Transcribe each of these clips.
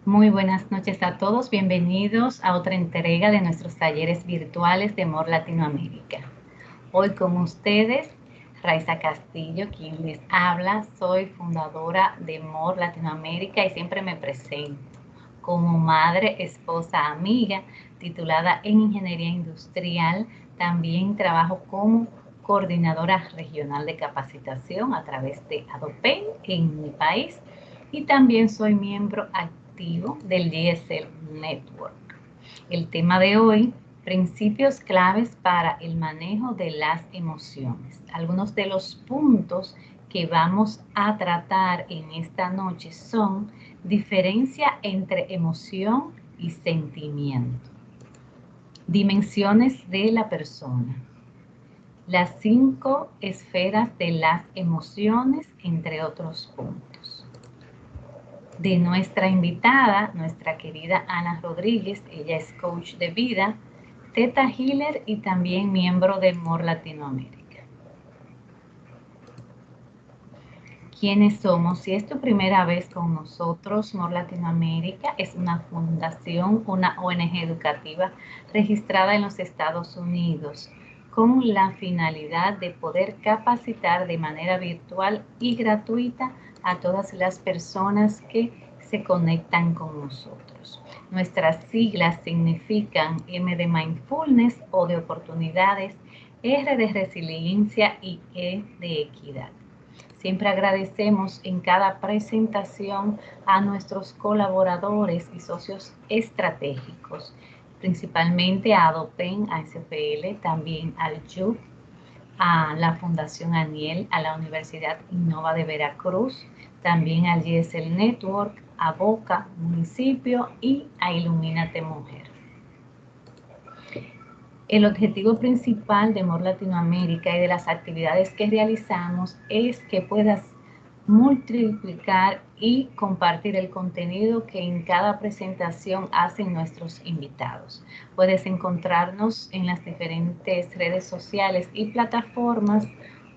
Muy buenas noches a todos, bienvenidos a otra entrega de nuestros talleres virtuales de MOR Latinoamérica. Hoy con ustedes, Raiza Castillo, quien les habla. Soy fundadora de MOR Latinoamérica y siempre me presento como madre, esposa, amiga, titulada en Ingeniería Industrial. También trabajo como coordinadora regional de capacitación a través de ADOPEN en mi país y también soy miembro activo del GSL Network. El tema de hoy, principios claves para el manejo de las emociones. Algunos de los puntos que vamos a tratar en esta noche son diferencia entre emoción y sentimiento, dimensiones de la persona, las 5 esferas de las emociones, entre otros puntos. De nuestra invitada, nuestra querida Ana Rodríguez. Ella es coach de vida, Theta Healer y también miembro de MOR Latinoamérica. ¿Quiénes somos? Si es tu primera vez con nosotros, MOR Latinoamérica es una fundación, una ONG educativa registrada en los Estados Unidos con la finalidad de poder capacitar de manera virtual y gratuita a todas las personas que se conectan con nosotros. Nuestras siglas significan M de Mindfulness o de oportunidades, R de resiliencia y E de equidad. Siempre agradecemos en cada presentación a nuestros colaboradores y socios estratégicos, principalmente a ADOPEN, a SFL, también al YUC, a la Fundación Aniel, a la Universidad Innova de Veracruz, también al GSL Network, a Boca, municipio y a Ilumínate Mujer. El objetivo principal de MOR Latinoamérica y de las actividades que realizamos es que puedas multiplicar y compartir el contenido que en cada presentación hacen nuestros invitados. Puedes encontrarnos en las diferentes redes sociales y plataformas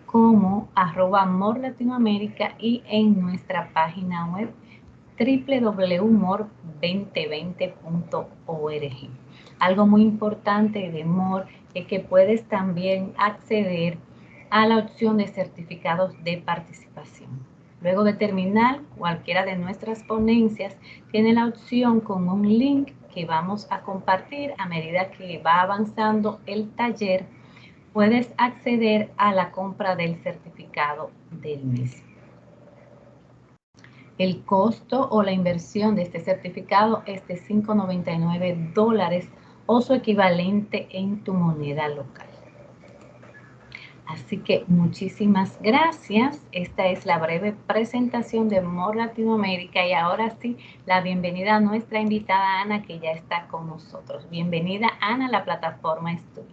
como @MOR Latinoamérica y en nuestra página web www.mor2020.org. Algo muy importante de MOR es que puedes también acceder a la opción de certificados de participación. Luego de terminar cualquiera de nuestras ponencias, tiene la opción con un link que vamos a compartir a medida que va avanzando el taller. Puedes acceder a la compra del certificado del mismo. El costo o la inversión de este certificado es de $5.99 o su equivalente en tu moneda local. Así que muchísimas gracias. Esta es la breve presentación de MOR Latinoamérica y ahora sí, la bienvenida a nuestra invitada Ana, que ya está con nosotros. Bienvenida, Ana, la plataforma es tuya.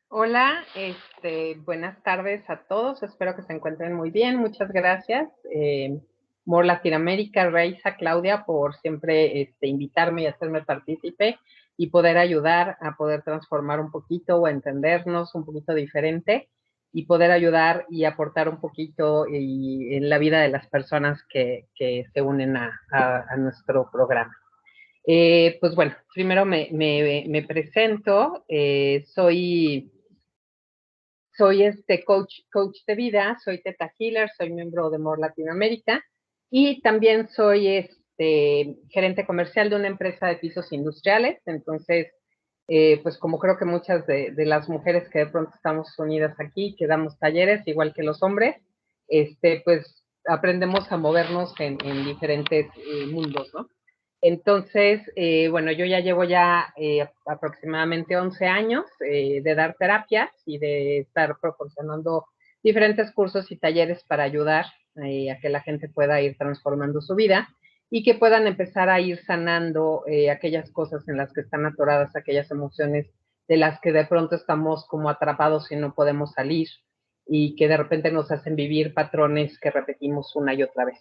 Hola, buenas tardes a todos. Espero que se encuentren muy bien. Muchas gracias, MOR Latinoamérica, Raiza, Claudia, por siempre invitarme y hacerme partícipe y poder ayudar a poder transformar un poquito o entendernos un poquito diferente y poder ayudar y aportar un poquito en la vida de las personas que se unen a nuestro programa. Pues bueno, primero me presento. Soy coach de vida, soy Theta Healer, soy miembro de MOR Latinoamérica y también soy gerente comercial de una empresa de pisos industriales. Entonces, pues como creo que muchas de las mujeres que de pronto estamos unidas aquí, que damos talleres, igual que los hombres, pues aprendemos a movernos en diferentes mundos, ¿no? Entonces, bueno, yo ya llevo aproximadamente 11 años de dar terapias y de estar proporcionando diferentes cursos y talleres para ayudar a que la gente pueda ir transformando su vida y que puedan empezar a ir sanando aquellas cosas en las que están atoradas, aquellas emociones de las que de pronto estamos como atrapados y no podemos salir y que de repente nos hacen vivir patrones que repetimos una y otra vez.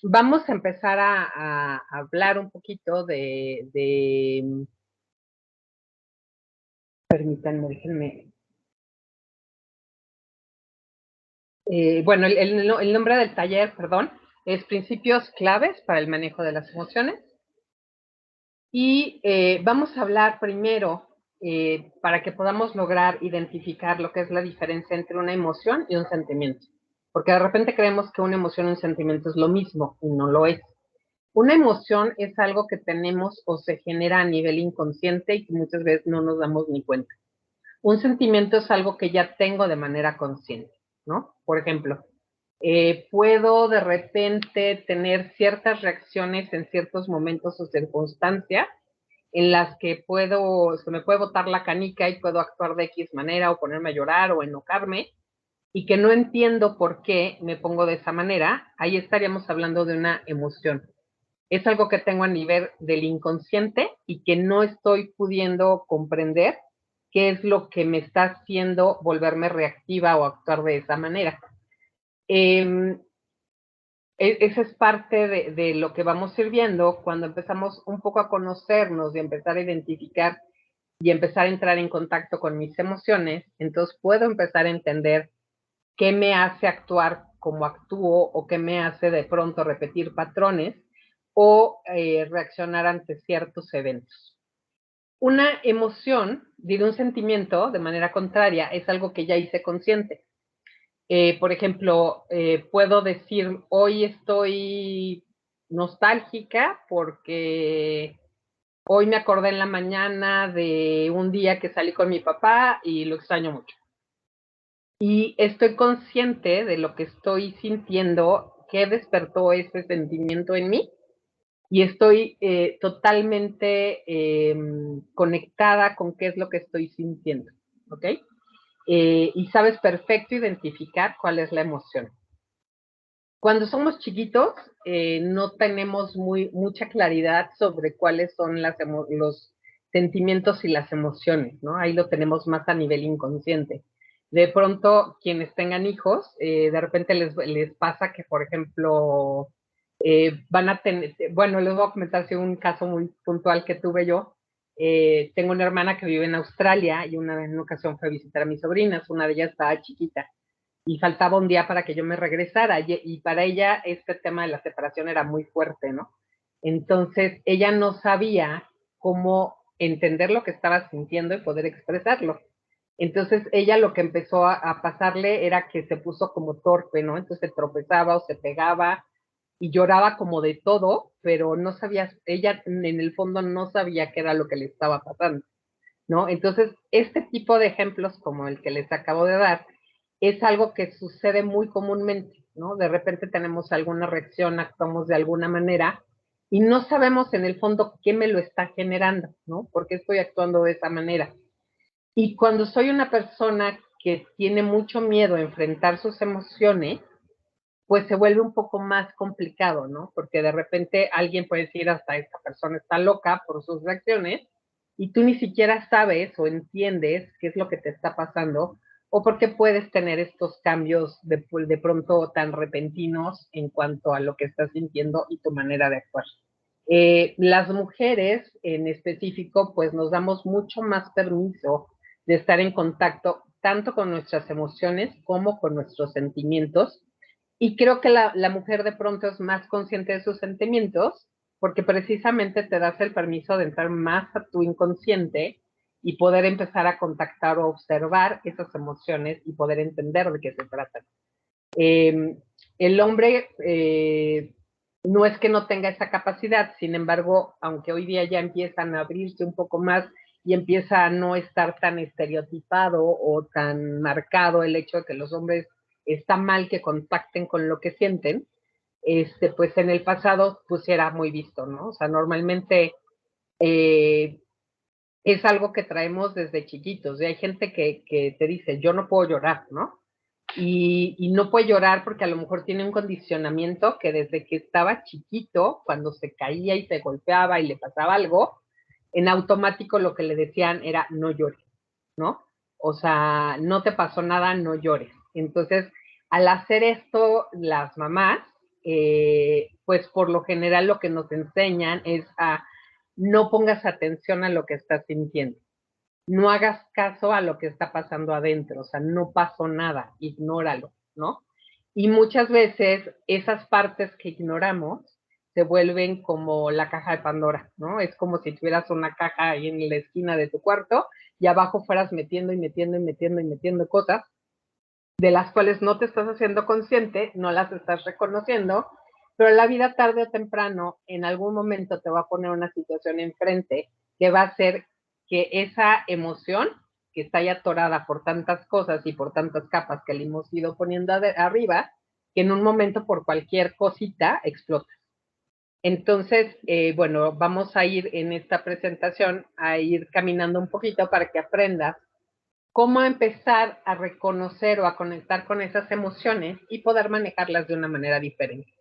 Vamos a empezar a hablar un poquito Permítanme, déjenme. Bueno, el nombre del taller, perdón, es Principios Claves para el Manejo de las Emociones. Y vamos a hablar primero, para que podamos lograr identificar lo que es la diferencia entre una emoción y un sentimiento. Porque de repente creemos que una emoción y un sentimiento es lo mismo y no lo es. Una emoción es algo que tenemos o se genera a nivel inconsciente y que muchas veces no nos damos ni cuenta. Un sentimiento es algo que ya tengo de manera consciente, ¿no? Por ejemplo, puedo de repente tener ciertas reacciones en ciertos momentos o circunstancias en las que se me puede botar la canica y puedo actuar de X manera o ponerme a llorar o enojarme y que no entiendo por qué me pongo de esa manera, ahí estaríamos hablando de una emoción. Es algo que tengo a nivel del inconsciente y que no estoy pudiendo comprender qué es lo que me está haciendo volverme reactiva o actuar de esa manera. Esa es parte de lo que vamos a ir viendo cuando empezamos un poco a conocernos y empezar a identificar y empezar a entrar en contacto con mis emociones. Entonces puedo empezar a entender qué me hace actuar como actúo o qué me hace de pronto repetir patrones o reaccionar ante ciertos eventos. Una emoción, un sentimiento, de manera contraria, es algo que ya hice consciente. Por ejemplo, puedo decir, hoy estoy nostálgica porque hoy me acordé en la mañana de un día que salí con mi papá y lo extraño mucho. Y estoy consciente de lo que estoy sintiendo, que despertó ese sentimiento en mí y estoy totalmente conectada con qué es lo que estoy sintiendo, ¿ok? Y sabes perfecto identificar cuál es la emoción. Cuando somos chiquitos, no tenemos mucha claridad sobre cuáles son los sentimientos y las emociones, ¿no? Ahí lo tenemos más a nivel inconsciente. De pronto, quienes tengan hijos, de repente les pasa que, por ejemplo, van a tener, bueno, les voy a comentar un caso muy puntual que tuve yo. Tengo una hermana que vive en Australia y en una ocasión fue a visitar a mis sobrinas, una de ellas estaba chiquita y faltaba un día para que yo me regresara y para ella este tema de la separación era muy fuerte, ¿no? Entonces ella no sabía cómo entender lo que estaba sintiendo y poder expresarlo. Entonces ella lo que empezó a pasarle era que se puso como torpe, ¿no? Entonces se tropezaba o se pegaba y lloraba como de todo, pero no sabía, ella en el fondo no sabía qué era lo que le estaba pasando, ¿no? Entonces, este tipo de ejemplos como el que les acabo de dar es algo que sucede muy comúnmente, ¿no? De repente tenemos alguna reacción, actuamos de alguna manera y no sabemos en el fondo qué me lo está generando, ¿no? ¿Por qué estoy actuando de esa manera? Y cuando soy una persona que tiene mucho miedo a enfrentar sus emociones, pues se vuelve un poco más complicado, ¿no? Porque de repente alguien puede decir hasta esta persona está loca por sus reacciones y tú ni siquiera sabes o entiendes qué es lo que te está pasando o por qué puedes tener estos cambios de pronto tan repentinos en cuanto a lo que estás sintiendo y tu manera de actuar. Las mujeres en específico, pues nos damos mucho más permiso de estar en contacto tanto con nuestras emociones como con nuestros sentimientos. Y creo que la mujer de pronto es más consciente de sus sentimientos porque precisamente te das el permiso de entrar más a tu inconsciente y poder empezar a contactar o observar esas emociones y poder entender de qué se tratan. El hombre no es que no tenga esa capacidad, sin embargo, aunque hoy día ya empiezan a abrirse un poco más y empieza a no estar tan estereotipado o tan marcado el hecho de que los hombres está mal que contacten con lo que sienten, pues en el pasado pues era muy visto, ¿no? O sea, normalmente es algo que traemos desde chiquitos. Y hay gente que te dice, yo no puedo llorar, ¿no? Y no puede llorar porque a lo mejor tiene un condicionamiento que desde que estaba chiquito, cuando se caía y se golpeaba y le pasaba algo, en automático lo que le decían era no llores, ¿no? O sea, no te pasó nada, no llores. Entonces, al hacer esto, las mamás, pues por lo general lo que nos enseñan es a no pongas atención a lo que estás sintiendo. no hagas caso a lo que está pasando adentro, o sea, no pasó nada, ignóralo, ¿no? Y muchas veces esas partes que ignoramos se vuelven como la caja de Pandora, ¿no? Es como si tuvieras una caja ahí en la esquina de tu cuarto y abajo fueras metiendo y metiendo y metiendo y metiendo cosas de las cuales no te estás haciendo consciente, no las estás reconociendo, pero la vida tarde o temprano, en algún momento te va a poner una situación enfrente que va a hacer que esa emoción que está ya atorada por tantas cosas y por tantas capas que le hemos ido poniendo arriba, que en un momento por cualquier cosita explota. Entonces, bueno, vamos a ir en esta presentación a ir caminando un poquito para que aprendas cómo empezar a reconocer o a conectar con esas emociones y poder manejarlas de una manera diferente.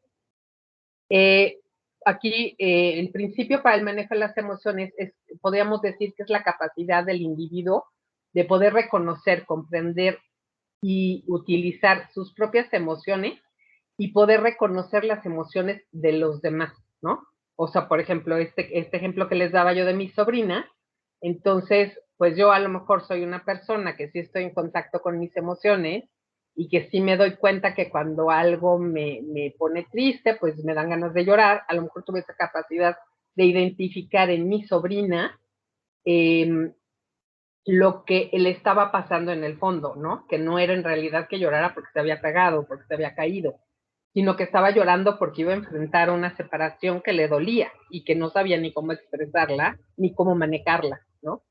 Eh, Aquí, el principio para el manejo de las emociones podríamos decir que es la capacidad del individuo de poder reconocer, comprender y utilizar sus propias emociones y poder reconocer las emociones de los demás, ¿no? O sea, por ejemplo, este ejemplo que les daba yo de mi sobrina, entonces, pues yo a lo mejor soy una persona que sí estoy en contacto con mis emociones y que sí me doy cuenta que cuando algo me pone triste, pues me dan ganas de llorar. A lo mejor tuve esa capacidad de identificar en mi sobrina eh, lo que le estaba pasando en el fondo, ¿no? Que no era en realidad que llorara porque se había pegado, porque se había caído, sino que estaba llorando porque iba a enfrentar una separación que le dolía y que no sabía ni cómo expresarla, ni cómo manejarla, ¿no?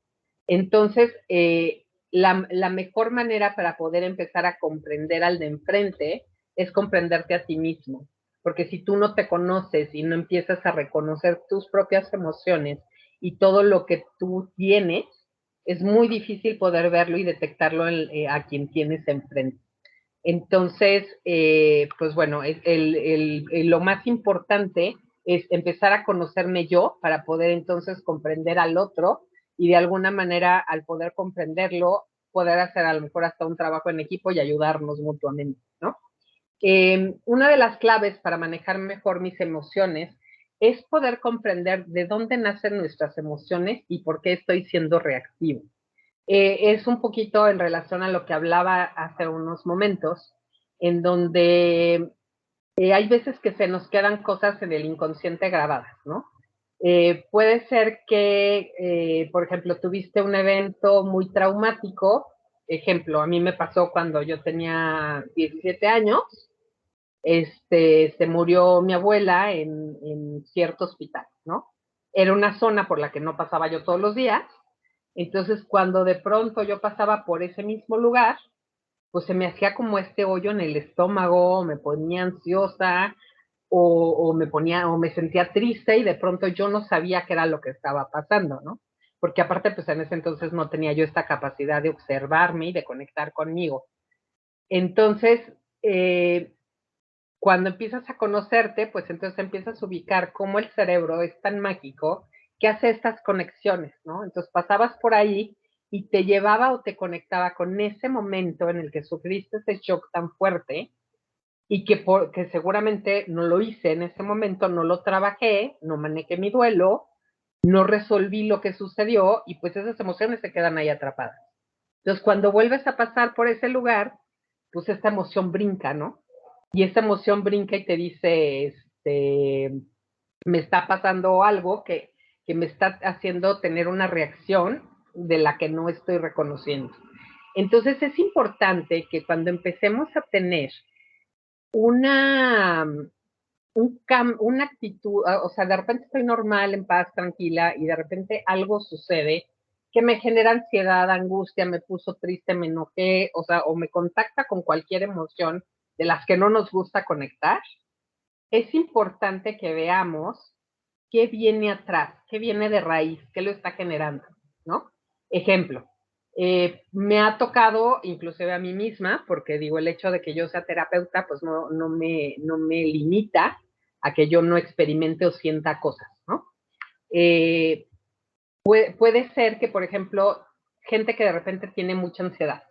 Entonces, la mejor manera para poder empezar a comprender al de enfrente es comprenderte a ti mismo, porque si tú no te conoces y no empiezas a reconocer tus propias emociones y todo lo que tú tienes, es muy difícil poder verlo y detectarlo a quien tienes enfrente. Entonces, pues bueno, lo más importante es empezar a conocerme yo para poder entonces comprender al otro y de alguna manera al poder comprenderlo, poder hacer a lo mejor hasta un trabajo en equipo y ayudarnos mutuamente, ¿no? Una de las claves para manejar mejor mis emociones es poder comprender de dónde nacen nuestras emociones y por qué estoy siendo reactivo. Es un poquito en relación a lo que hablaba hace unos momentos, en donde hay veces que se nos quedan cosas en el inconsciente grabadas, ¿no? Puede ser que, por ejemplo, tuviste un evento muy traumático. Ejemplo, a mí me pasó cuando yo tenía 17 años, se murió mi abuela en cierto hospital, ¿no? Era una zona por la que no pasaba yo todos los días, entonces cuando de pronto yo pasaba por ese mismo lugar, pues se me hacía como este hoyo en el estómago, me ponía ansiosa o me sentía triste y de pronto yo no sabía qué era lo que estaba pasando, ¿no? Porque aparte, pues en ese entonces no tenía yo esta capacidad de observarme y de conectar conmigo. Entonces, cuando empiezas a conocerte, pues entonces empiezas a ubicar cómo el cerebro es tan mágico que hace estas conexiones, ¿no? Entonces pasabas por ahí y te llevaba o te conectaba con ese momento en el que sufriste ese shock tan fuerte y que seguramente no lo hice en ese momento, no lo trabajé, no manejé mi duelo, no resolví lo que sucedió y pues esas emociones se quedan ahí atrapadas. Entonces cuando vuelves a pasar por ese lugar, pues esta emoción brinca, ¿no? Y esa emoción brinca y te dice, me está pasando algo que me está haciendo tener una reacción de la que no estoy reconociendo. Entonces es importante que cuando empecemos a tener una, una actitud, o sea, de repente estoy normal, en paz, tranquila, y de repente algo sucede que me genera ansiedad, angustia, me puso triste, me enojé, o sea, o me contacta con cualquier emoción de las que no nos gusta conectar, es importante que veamos qué viene atrás, qué viene de raíz, qué lo está generando, ¿no? Ejemplo, me ha tocado, inclusive a mí misma, porque digo, el hecho de que yo sea terapeuta, pues no me limita a que yo no experimente o sienta cosas, ¿no? Puede ser que, por ejemplo, gente que de repente tiene mucha ansiedad,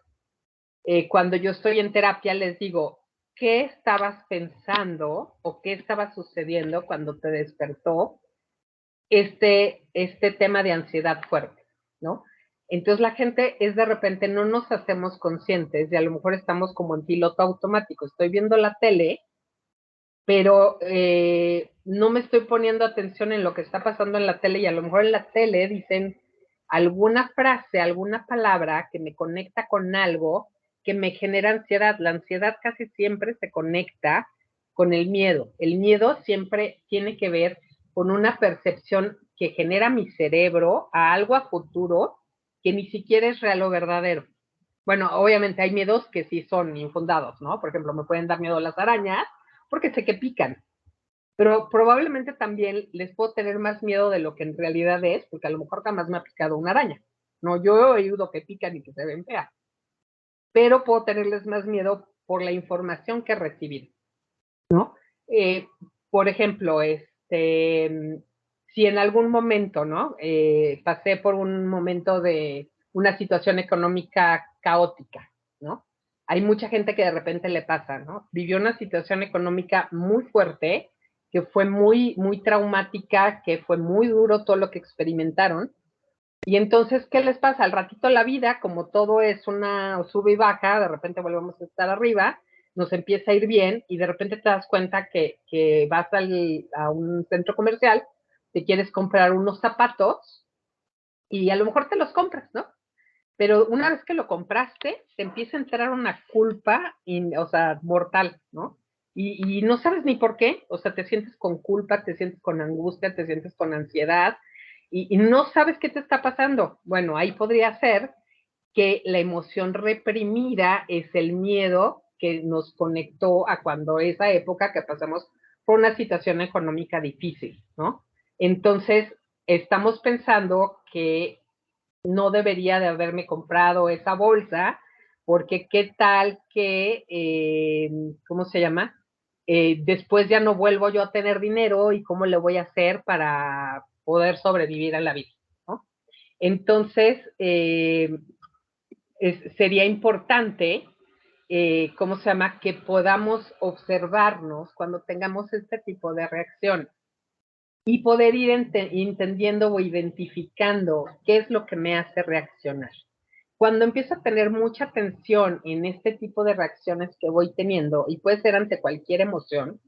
cuando yo estoy en terapia les digo, ¿qué estabas pensando o qué estaba sucediendo cuando te despertó este tema de ansiedad fuerte, ¿no? Entonces la gente es de repente, no nos hacemos conscientes y a lo mejor estamos como en piloto automático. Estoy viendo la tele, pero no me estoy poniendo atención en lo que está pasando en la tele y a lo mejor en la tele dicen alguna frase, alguna palabra que me conecta con algo que me genera ansiedad. La ansiedad casi siempre se conecta con el miedo. El miedo siempre tiene que ver con una percepción que genera mi cerebro a algo a futuro que ni siquiera es real o verdadero. Bueno, obviamente hay miedos que sí son infundados, ¿no? Por ejemplo, me pueden dar miedo las arañas porque sé que pican, pero probablemente también les puedo tener más miedo de lo que en realidad es, porque a lo mejor jamás me ha picado una araña. No, yo he oído que pican y que se ven feas, pero puedo tenerles más miedo por la información que he recibido, ¿no? Por ejemplo, si en algún momento, ¿no? Pasé por un momento de una situación económica caótica, ¿no? Hay mucha gente que de repente le pasa, ¿no? Vivió una situación económica muy fuerte, que fue muy, muy traumática, que fue muy duro todo lo que experimentaron. Y entonces, ¿qué les pasa? Al ratito la vida, como todo es una sube y baja, de repente volvemos a estar arriba, nos empieza a ir bien y de repente te das cuenta que vas a un centro comercial, te quieres comprar unos zapatos y a lo mejor te los compras, ¿no? Pero una vez que lo compraste, te empieza a entrar una culpa, o sea, mortal, ¿no? Y no sabes ni por qué, o sea, te sientes con culpa, te sientes con angustia, te sientes con ansiedad y no sabes qué te está pasando. Bueno, ahí podría ser que la emoción reprimida es el miedo que nos conectó a cuando esa época que pasamos por una situación económica difícil, ¿no? Entonces, estamos pensando que no debería de haberme comprado esa bolsa, porque qué tal que, ¿cómo se llama? Después ya no vuelvo yo a tener dinero y cómo le voy a hacer para poder sobrevivir a la vida, ¿no? Entonces, sería importante, ¿cómo se llama? Que podamos observarnos cuando tengamos este tipo de reacción y poder ir entendiendo o identificando qué es lo que me hace reaccionar. Cuando empiezo a tener mucha atención en este tipo de reacciones que voy teniendo, y puede ser ante cualquier emoción,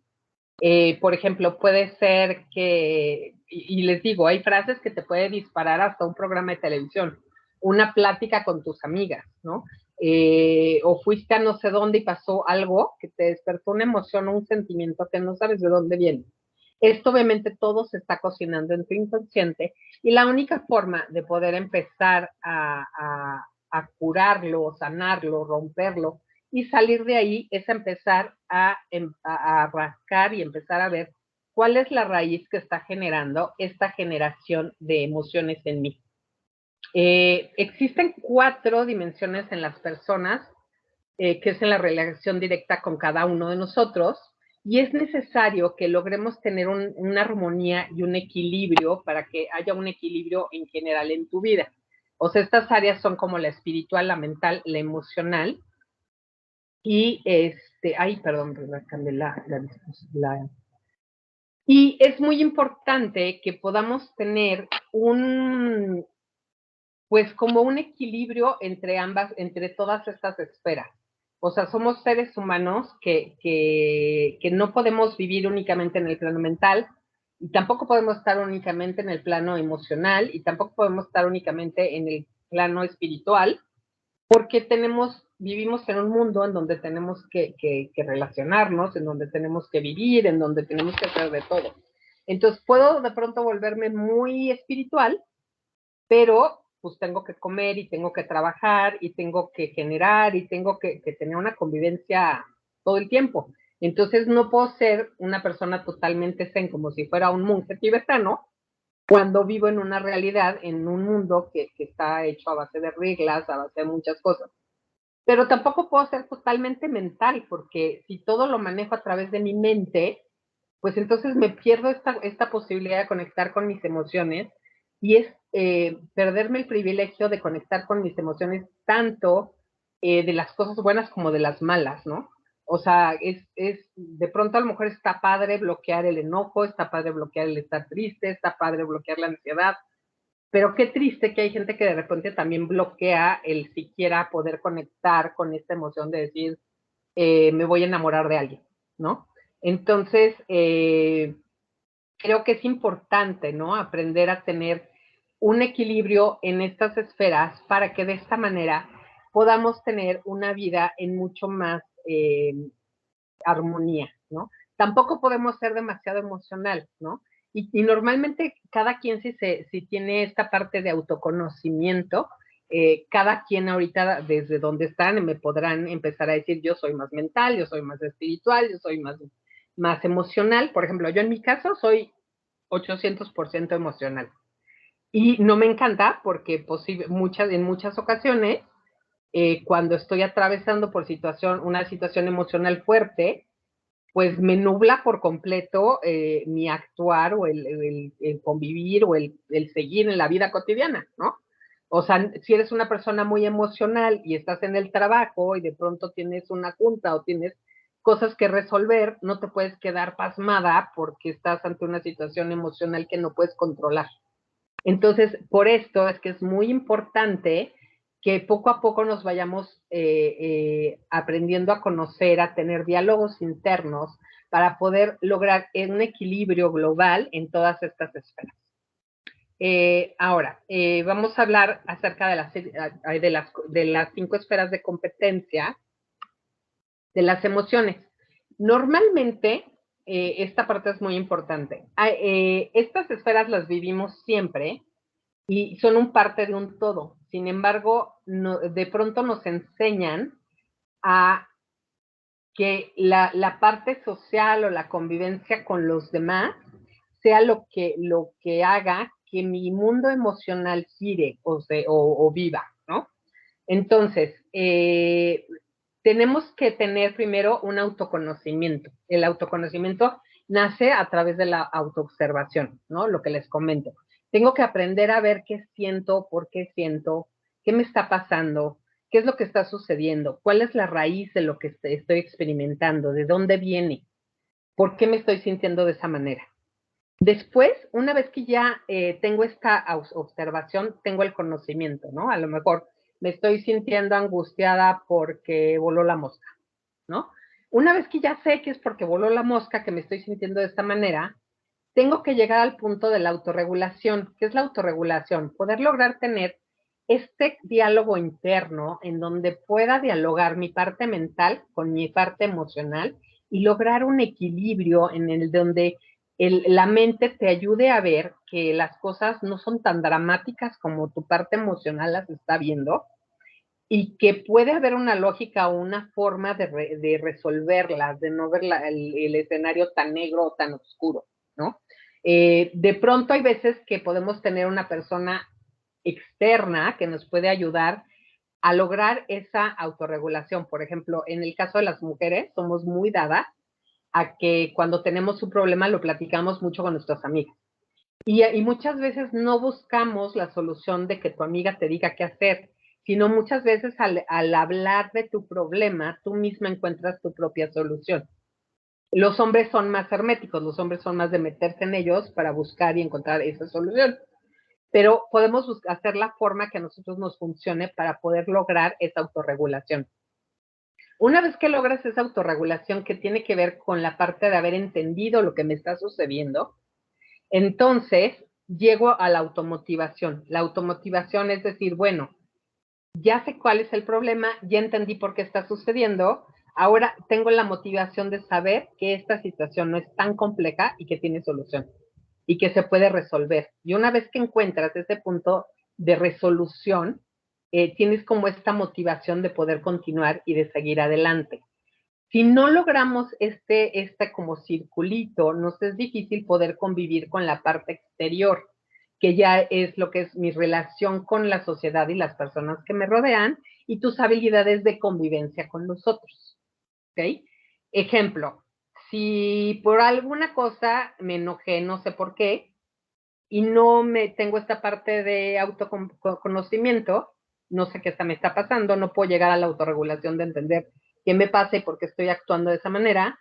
por ejemplo, puede ser que, y les digo, hay frases que te puede disparar hasta un programa de televisión, una plática con tus amigas, ¿no? O fuiste a no sé dónde y pasó algo que te despertó una emoción o un sentimiento que no sabes de dónde viene. Esto obviamente todo se está cocinando en tu inconsciente y la única forma de poder empezar a curarlo, sanarlo, romperlo y salir de ahí es empezar a rascar y empezar a ver cuál es la raíz que está generando esta generación de emociones en mí. Existen 4 dimensiones en las personas, que es en la relación directa con cada uno de nosotros, y es necesario que logremos tener una armonía y un equilibrio para que haya un equilibrio en general en tu vida. O sea, estas áreas son como la espiritual, la mental, la emocional, y ay, perdón, cambié la. Y es muy importante que podamos tener pues como un equilibrio entre todas estas esferas. O sea, somos seres humanos que no podemos vivir únicamente en el plano mental y tampoco podemos estar únicamente en el plano emocional y tampoco podemos estar únicamente en el plano espiritual porque vivimos en un mundo en donde tenemos que relacionarnos, en donde tenemos que vivir, en donde tenemos que hacer de todo. Entonces puedo de pronto volverme muy espiritual, pero pues tengo que comer y tengo que trabajar y tengo que generar y tengo que tener una convivencia todo el tiempo. Entonces no puedo ser una persona totalmente zen como si fuera un monje tibetano cuando vivo en una realidad, en un mundo que está hecho a base de reglas, a base de muchas cosas. Pero tampoco puedo ser totalmente mental, porque si todo lo manejo a través de mi mente, pues entonces me pierdo esta posibilidad de conectar con mis emociones y es perderme el privilegio de conectar con mis emociones tanto de las cosas buenas como de las malas, ¿no? O sea, de pronto a lo mejor está padre bloquear el enojo, está padre bloquear el estar triste, está padre bloquear la ansiedad, Pero qué triste que hay gente que de repente también bloquea el siquiera poder conectar con esta emoción de decir, me voy a enamorar de alguien, ¿no? Entonces, creo que es importante, ¿no? Aprender a tener un equilibrio en estas esferas para que de esta manera podamos tener una vida en mucho más armonía, ¿no? Tampoco podemos ser demasiado emocional, ¿no? Y normalmente cada quien si tiene esta parte de autoconocimiento, cada quien ahorita desde donde están me podrán empezar a decir yo soy más mental, yo soy más espiritual, yo soy más emocional. Por ejemplo, yo en mi caso soy 800% emocional. Y no me encanta porque en muchas ocasiones, cuando estoy atravesando por una situación emocional fuerte, pues me nubla por completo mi actuar o el convivir o el seguir en la vida cotidiana, ¿no? O sea, si eres una persona muy emocional y estás en el trabajo y de pronto tienes una junta o tienes cosas que resolver, no te puedes quedar pasmada porque estás ante una situación emocional que no puedes controlar. Entonces, por esto es que es muy importante que poco a poco nos vayamos aprendiendo a conocer, a tener diálogos internos para poder lograr un equilibrio global en todas estas esferas. Ahora, vamos a hablar acerca de las 5 esferas de competencia de las emociones. Normalmente, esta parte es muy importante. Estas esferas las vivimos siempre y son un parte de un todo. Sin embargo, de pronto nos enseñan a que la parte social o la convivencia con los demás sea lo que haga que mi mundo emocional gire o viva, ¿no? Entonces, tenemos que tener primero un autoconocimiento. El autoconocimiento nace a través de la autoobservación, ¿no? Lo que les comento. Tengo que aprender a ver qué siento, por qué siento, qué me está pasando, qué es lo que está sucediendo, cuál es la raíz de lo que estoy experimentando, de dónde viene, por qué me estoy sintiendo de esa manera. Después, una vez que ya tengo esta observación, tengo el conocimiento, ¿no? A lo mejor me estoy sintiendo angustiada porque voló la mosca, ¿no? Una vez que ya sé que es porque voló la mosca que me estoy sintiendo de esta manera, tengo que llegar al punto de la autorregulación. ¿Qué es la autorregulación? Poder lograr tener este diálogo interno en donde pueda dialogar mi parte mental con mi parte emocional y lograr un equilibrio en el donde la mente te ayude a ver que las cosas no son tan dramáticas como tu parte emocional las está viendo y que puede haber una lógica o una forma de resolverlas, de no ver el escenario tan negro o tan oscuro, ¿no? De pronto hay veces que podemos tener una persona externa que nos puede ayudar a lograr esa autorregulación. Por ejemplo, en el caso de las mujeres, somos muy dadas a que cuando tenemos un problema lo platicamos mucho con nuestras amigas. Y muchas veces no buscamos la solución de que tu amiga te diga qué hacer, sino muchas veces al hablar de tu problema, tú misma encuentras tu propia solución. Los hombres son más herméticos, los hombres son más de meterse en ellos para buscar y encontrar esa solución. Pero podemos hacer la forma que a nosotros nos funcione para poder lograr esa autorregulación. Una vez que logras esa autorregulación que tiene que ver con la parte de haber entendido lo que me está sucediendo, entonces llego a la automotivación. La automotivación es decir, bueno, ya sé cuál es el problema, ya entendí por qué está sucediendo, ahora tengo la motivación de saber que esta situación no es tan compleja y que tiene solución y que se puede resolver. Y una vez que encuentras ese punto de resolución, tienes como esta motivación de poder continuar y de seguir adelante. Si no logramos este como circulito, nos es difícil poder convivir con la parte exterior, que ya es lo que es mi relación con la sociedad y las personas que me rodean y tus habilidades de convivencia con los otros. ¿Ok? Ejemplo, si por alguna cosa me enojé, no sé por qué, y no me tengo esta parte de autoconocimiento, no sé qué me está pasando, no puedo llegar a la autorregulación de entender qué me pasa y por qué estoy actuando de esa manera,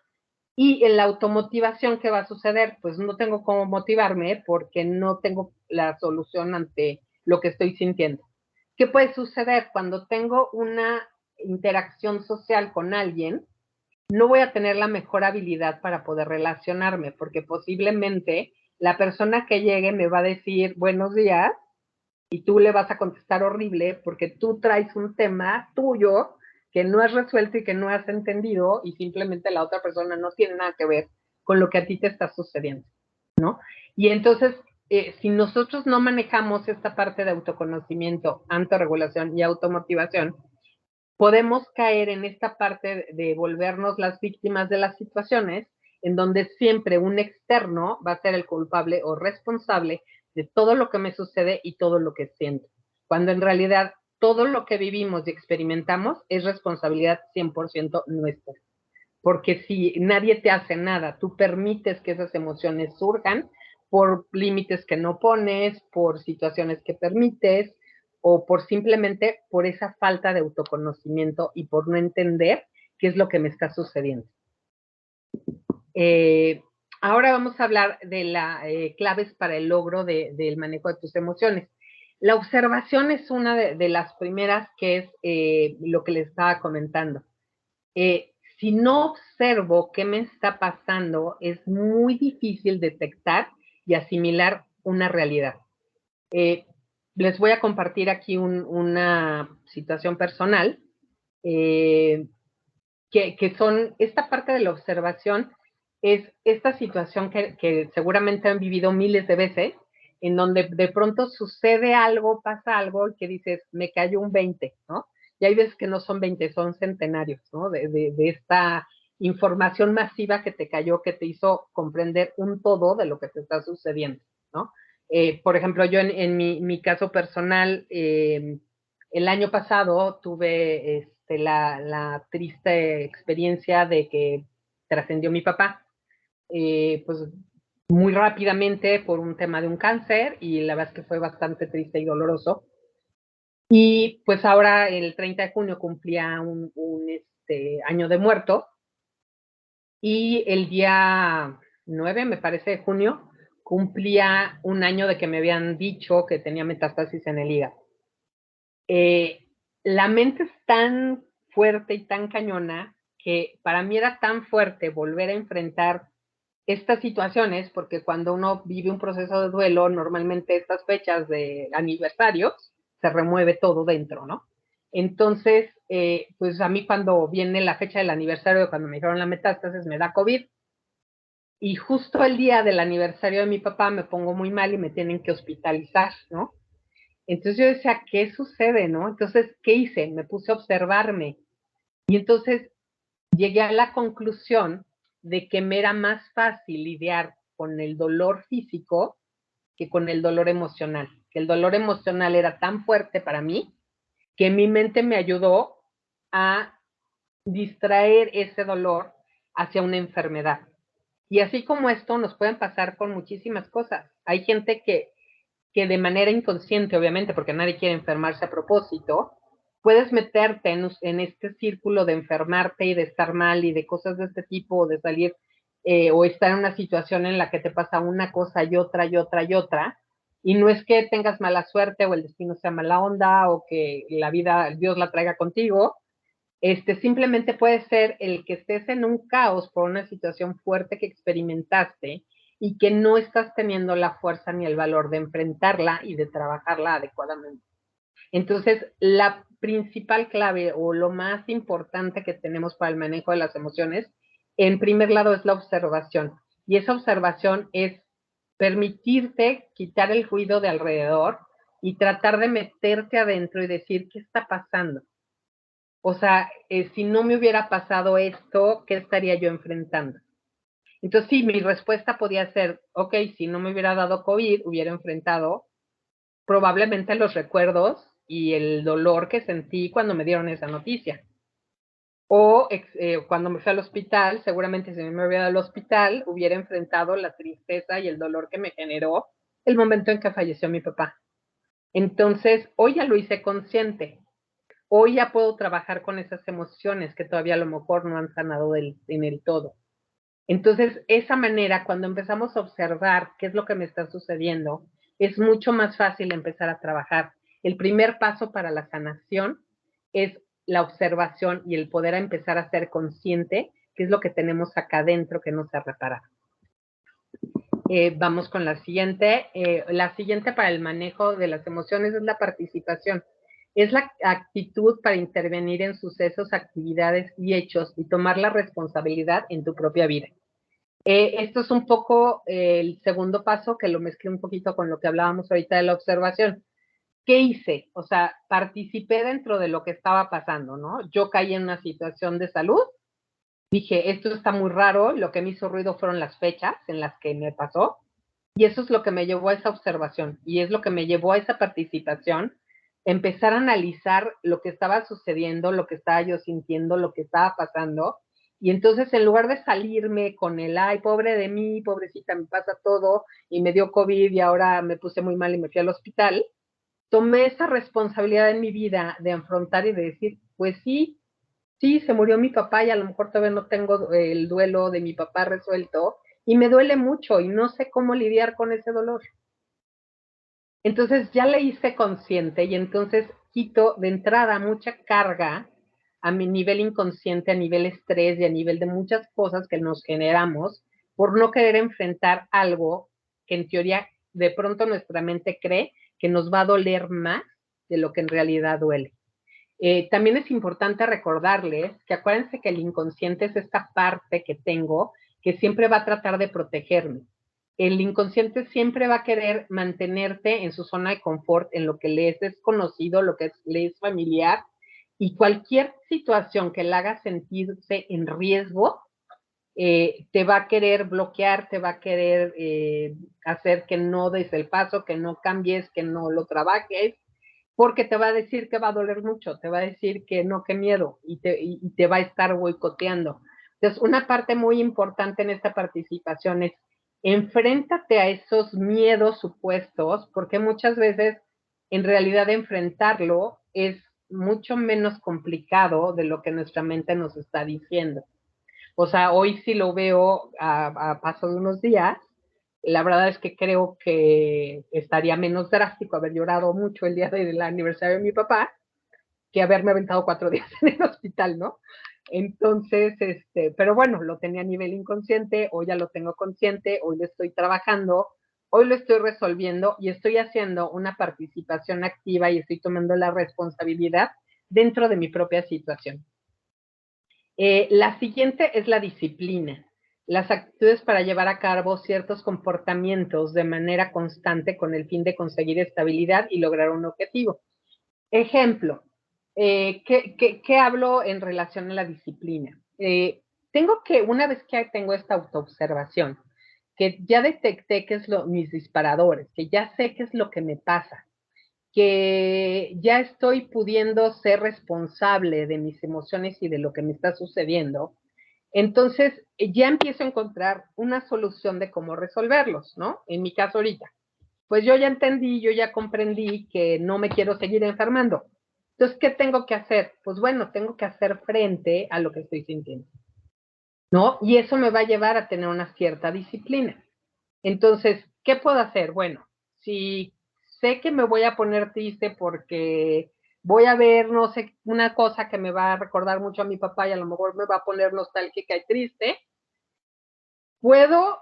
Y en la automotivación, ¿qué va a suceder? Pues no tengo cómo motivarme porque no tengo la solución ante lo que estoy sintiendo. ¿Qué puede suceder? Cuando tengo una interacción social con alguien, no voy a tener la mejor habilidad para poder relacionarme, porque posiblemente la persona que llegue me va a decir buenos días y tú le vas a contestar horrible porque tú traes un tema tuyo que no has resuelto y que no has entendido y simplemente la otra persona no tiene nada que ver con lo que a ti te está sucediendo, ¿no? Y entonces, si nosotros no manejamos esta parte de autoconocimiento, autorregulación y automotivación, podemos caer en esta parte de volvernos las víctimas de las situaciones en donde siempre un externo va a ser el culpable o responsable de todo lo que me sucede y todo lo que siento. Cuando en realidad todo lo que vivimos y experimentamos es responsabilidad 100% nuestra. Porque si nadie te hace nada, tú permites que esas emociones surjan por límites que no pones, por situaciones que permites, o por simplemente por esa falta de autoconocimiento y por no entender qué es lo que me está sucediendo. Ahora vamos a hablar de las claves para el logro del manejo de tus emociones. La observación es una de las primeras, que es lo que les estaba comentando. Si no observo qué me está pasando, es muy difícil detectar y asimilar una realidad. Eh, Les voy a compartir aquí una situación personal, eh, que son, esta parte de la observación es esta situación que seguramente han vivido miles de veces, en donde de pronto sucede algo, pasa algo, y que dices, me cayó un 20, ¿no? Y hay veces que no son 20, son centenarios, ¿no? De esta información masiva que te cayó, que te hizo comprender un todo de lo que te está sucediendo, ¿no? Por ejemplo, yo en mi caso personal, el año pasado tuve la triste experiencia de que trascendió mi papá, pues muy rápidamente por un tema de un cáncer, y la verdad es que fue bastante triste y doloroso. Y pues ahora el 30 de junio cumplía un año de muerto, y el día 9, me parece, de junio, cumplía un año de que me habían dicho que tenía metástasis en el hígado. La mente es tan fuerte y tan cañona que para mí era tan fuerte volver a enfrentar estas situaciones, porque cuando uno vive un proceso de duelo, normalmente estas fechas de aniversarios, se remueve todo dentro, ¿no? Entonces, pues a mí cuando viene la fecha del aniversario de cuando me dijeron la metástasis, me da COVID, y justo el día del aniversario de mi papá me pongo muy mal y me tienen que hospitalizar, ¿no? Entonces yo decía, ¿qué sucede, no? Entonces, ¿qué hice? Me puse a observarme. Y entonces llegué a la conclusión de que me era más fácil lidiar con el dolor físico que con el dolor emocional. Que el dolor emocional era tan fuerte para mí que mi mente me ayudó a distraer ese dolor hacia una enfermedad. Y así como esto, nos pueden pasar con muchísimas cosas. Hay gente que de manera inconsciente, obviamente, porque nadie quiere enfermarse a propósito, puedes meterte en este círculo de enfermarte y de estar mal y de cosas de este tipo, o de salir o estar en una situación en la que te pasa una cosa y otra y otra y otra, y no es que tengas mala suerte o el destino sea mala onda o que la vida, Dios la traiga contigo. Simplemente puede ser el que estés en un caos por una situación fuerte que experimentaste y que no estás teniendo la fuerza ni el valor de enfrentarla y de trabajarla adecuadamente. Entonces, la principal clave o lo más importante que tenemos para el manejo de las emociones, en primer lado, es la observación. Y esa observación es permitirte quitar el ruido de alrededor y tratar de meterte adentro y decir, ¿qué está pasando? O sea, si no me hubiera pasado esto, ¿qué estaría yo enfrentando? Entonces, sí, mi respuesta podía ser, ok, si no me hubiera dado COVID, hubiera enfrentado probablemente los recuerdos y el dolor que sentí cuando me dieron esa noticia. O cuando me fui al hospital, seguramente si me hubiera dado al hospital, hubiera enfrentado la tristeza y el dolor que me generó el momento en que falleció mi papá. Entonces, hoy ya lo hice consciente. Hoy ya puedo trabajar con esas emociones que todavía a lo mejor no han sanado en el todo. Entonces, esa manera, cuando empezamos a observar qué es lo que me está sucediendo, es mucho más fácil empezar a trabajar. El primer paso para la sanación es la observación y el poder empezar a ser consciente qué es lo que tenemos acá adentro que no se ha reparado. Vamos con la siguiente. La siguiente para el manejo de las emociones es la participación. Es la actitud para intervenir en sucesos, actividades y hechos y tomar la responsabilidad en tu propia vida. Esto es un poco el segundo paso, que lo mezclé un poquito con lo que hablábamos ahorita de la observación. ¿Qué hice? O sea, participé dentro de lo que estaba pasando, ¿no? Yo caí en una situación de salud, dije, esto está muy raro, lo que me hizo ruido fueron las fechas en las que me pasó, y eso es lo que me llevó a esa observación, y es lo que me llevó a esa participación, empezar a analizar lo que estaba sucediendo, lo que estaba yo sintiendo, lo que estaba pasando, y entonces en lugar de salirme con el, ay, pobre de mí, pobrecita, me pasa todo, y me dio COVID y ahora me puse muy mal y me fui al hospital, tomé esa responsabilidad en mi vida de afrontar y de decir, pues sí, sí, se murió mi papá y a lo mejor todavía no tengo el duelo de mi papá resuelto y me duele mucho y no sé cómo lidiar con ese dolor. Entonces ya le hice consciente y entonces quito de entrada mucha carga a mi nivel inconsciente, a nivel estrés y a nivel de muchas cosas que nos generamos por no querer enfrentar algo que en teoría de pronto nuestra mente cree que nos va a doler más de lo que en realidad duele. También es importante recordarles que acuérdense que el inconsciente es esta parte que tengo que siempre va a tratar de protegerme. El inconsciente siempre va a querer mantenerte en su zona de confort, en lo que le es desconocido, lo que le es familiar, y cualquier situación que le haga sentirse en riesgo, te va a querer bloquear, te va a querer hacer que no des el paso, que no cambies, que no lo trabajes, porque te va a decir que va a doler mucho, te va a decir que no, qué miedo, y te va a estar boicoteando. Entonces, una parte muy importante en esta participación es enfréntate a esos miedos supuestos, porque muchas veces en realidad enfrentarlo es mucho menos complicado de lo que nuestra mente nos está diciendo. O sea, hoy sí lo veo a paso de unos días. La verdad es que creo que estaría menos drástico haber llorado mucho el día del aniversario de mi papá que haberme aventado 4 días en el hospital, ¿no? Entonces, pero bueno, lo tenía a nivel inconsciente, hoy ya lo tengo consciente, hoy lo estoy trabajando, hoy lo estoy resolviendo y estoy haciendo una participación activa y estoy tomando la responsabilidad dentro de mi propia situación. La siguiente es la disciplina, las actitudes para llevar a cabo ciertos comportamientos de manera constante con el fin de conseguir estabilidad y lograr un objetivo. Ejemplo, ¿qué hablo en relación a la disciplina? Tengo que, una vez que tengo esta autoobservación, que ya detecté qué es mis disparadores, que ya sé qué es lo que me pasa, que ya estoy pudiendo ser responsable de mis emociones y de lo que me está sucediendo, entonces ya empiezo a encontrar una solución de cómo resolverlos, ¿no? En mi caso ahorita, pues yo ya entendí, yo ya comprendí que no me quiero seguir enfermando. Entonces, ¿qué tengo que hacer? Pues bueno, tengo que hacer frente a lo que estoy sintiendo, ¿no? Y eso me va a llevar a tener una cierta disciplina. Entonces, ¿qué puedo hacer? Bueno, si sé que me voy a poner triste porque voy a ver, no sé, una cosa que me va a recordar mucho a mi papá y a lo mejor me va a poner nostálgica y triste, puedo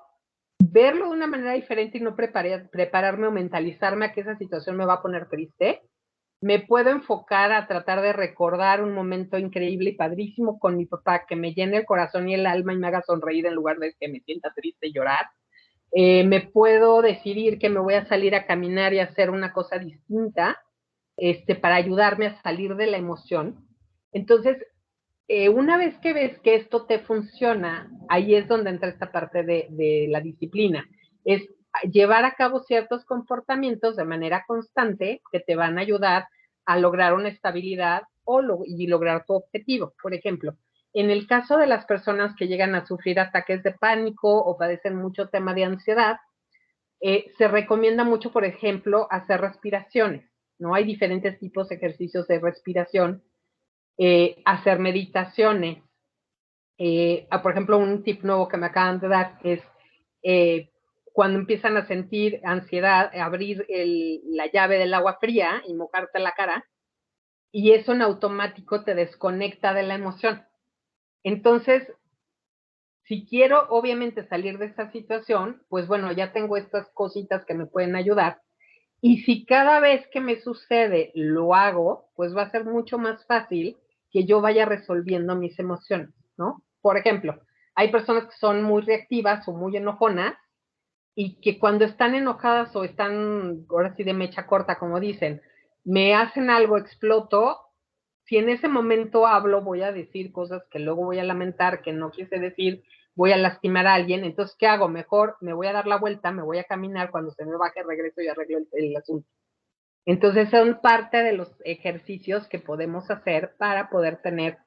verlo de una manera diferente y no prepararme o mentalizarme a que esa situación me va a poner triste. Me puedo enfocar a tratar de recordar un momento increíble y padrísimo con mi papá que me llene el corazón y el alma y me haga sonreír en lugar de que me sienta triste y llorar. Me puedo decidir que me voy a salir a caminar y hacer una cosa distinta para ayudarme a salir de la emoción. Entonces, una vez que ves que esto te funciona, ahí es donde entra esta parte de la disciplina. Es llevar a cabo ciertos comportamientos de manera constante que te van a ayudar a lograr una estabilidad y lograr tu objetivo. Por ejemplo, en el caso de las personas que llegan a sufrir ataques de pánico o padecen mucho tema de ansiedad, se recomienda mucho, por ejemplo, hacer respiraciones, ¿no? Hay diferentes tipos de ejercicios de respiración, hacer meditaciones, Por ejemplo, un tip nuevo que me acaban de dar es cuando empiezan a sentir ansiedad, abrir la llave del agua fría y mojarte la cara, y eso en automático te desconecta de la emoción. Entonces, si quiero obviamente salir de esa situación, pues bueno, ya tengo estas cositas que me pueden ayudar. Y si cada vez que me sucede lo hago, pues va a ser mucho más fácil que yo vaya resolviendo mis emociones, ¿no? Por ejemplo, hay personas que son muy reactivas o muy enojonas y que cuando están enojadas o están, ahora sí de mecha corta, como dicen, me hacen algo, exploto, si en ese momento hablo, voy a decir cosas que luego voy a lamentar, que no quise decir, voy a lastimar a alguien, entonces, ¿qué hago? Mejor me voy a dar la vuelta, me voy a caminar, cuando se me baje, regreso y arreglo el asunto. Entonces, son parte de los ejercicios que podemos hacer para poder tener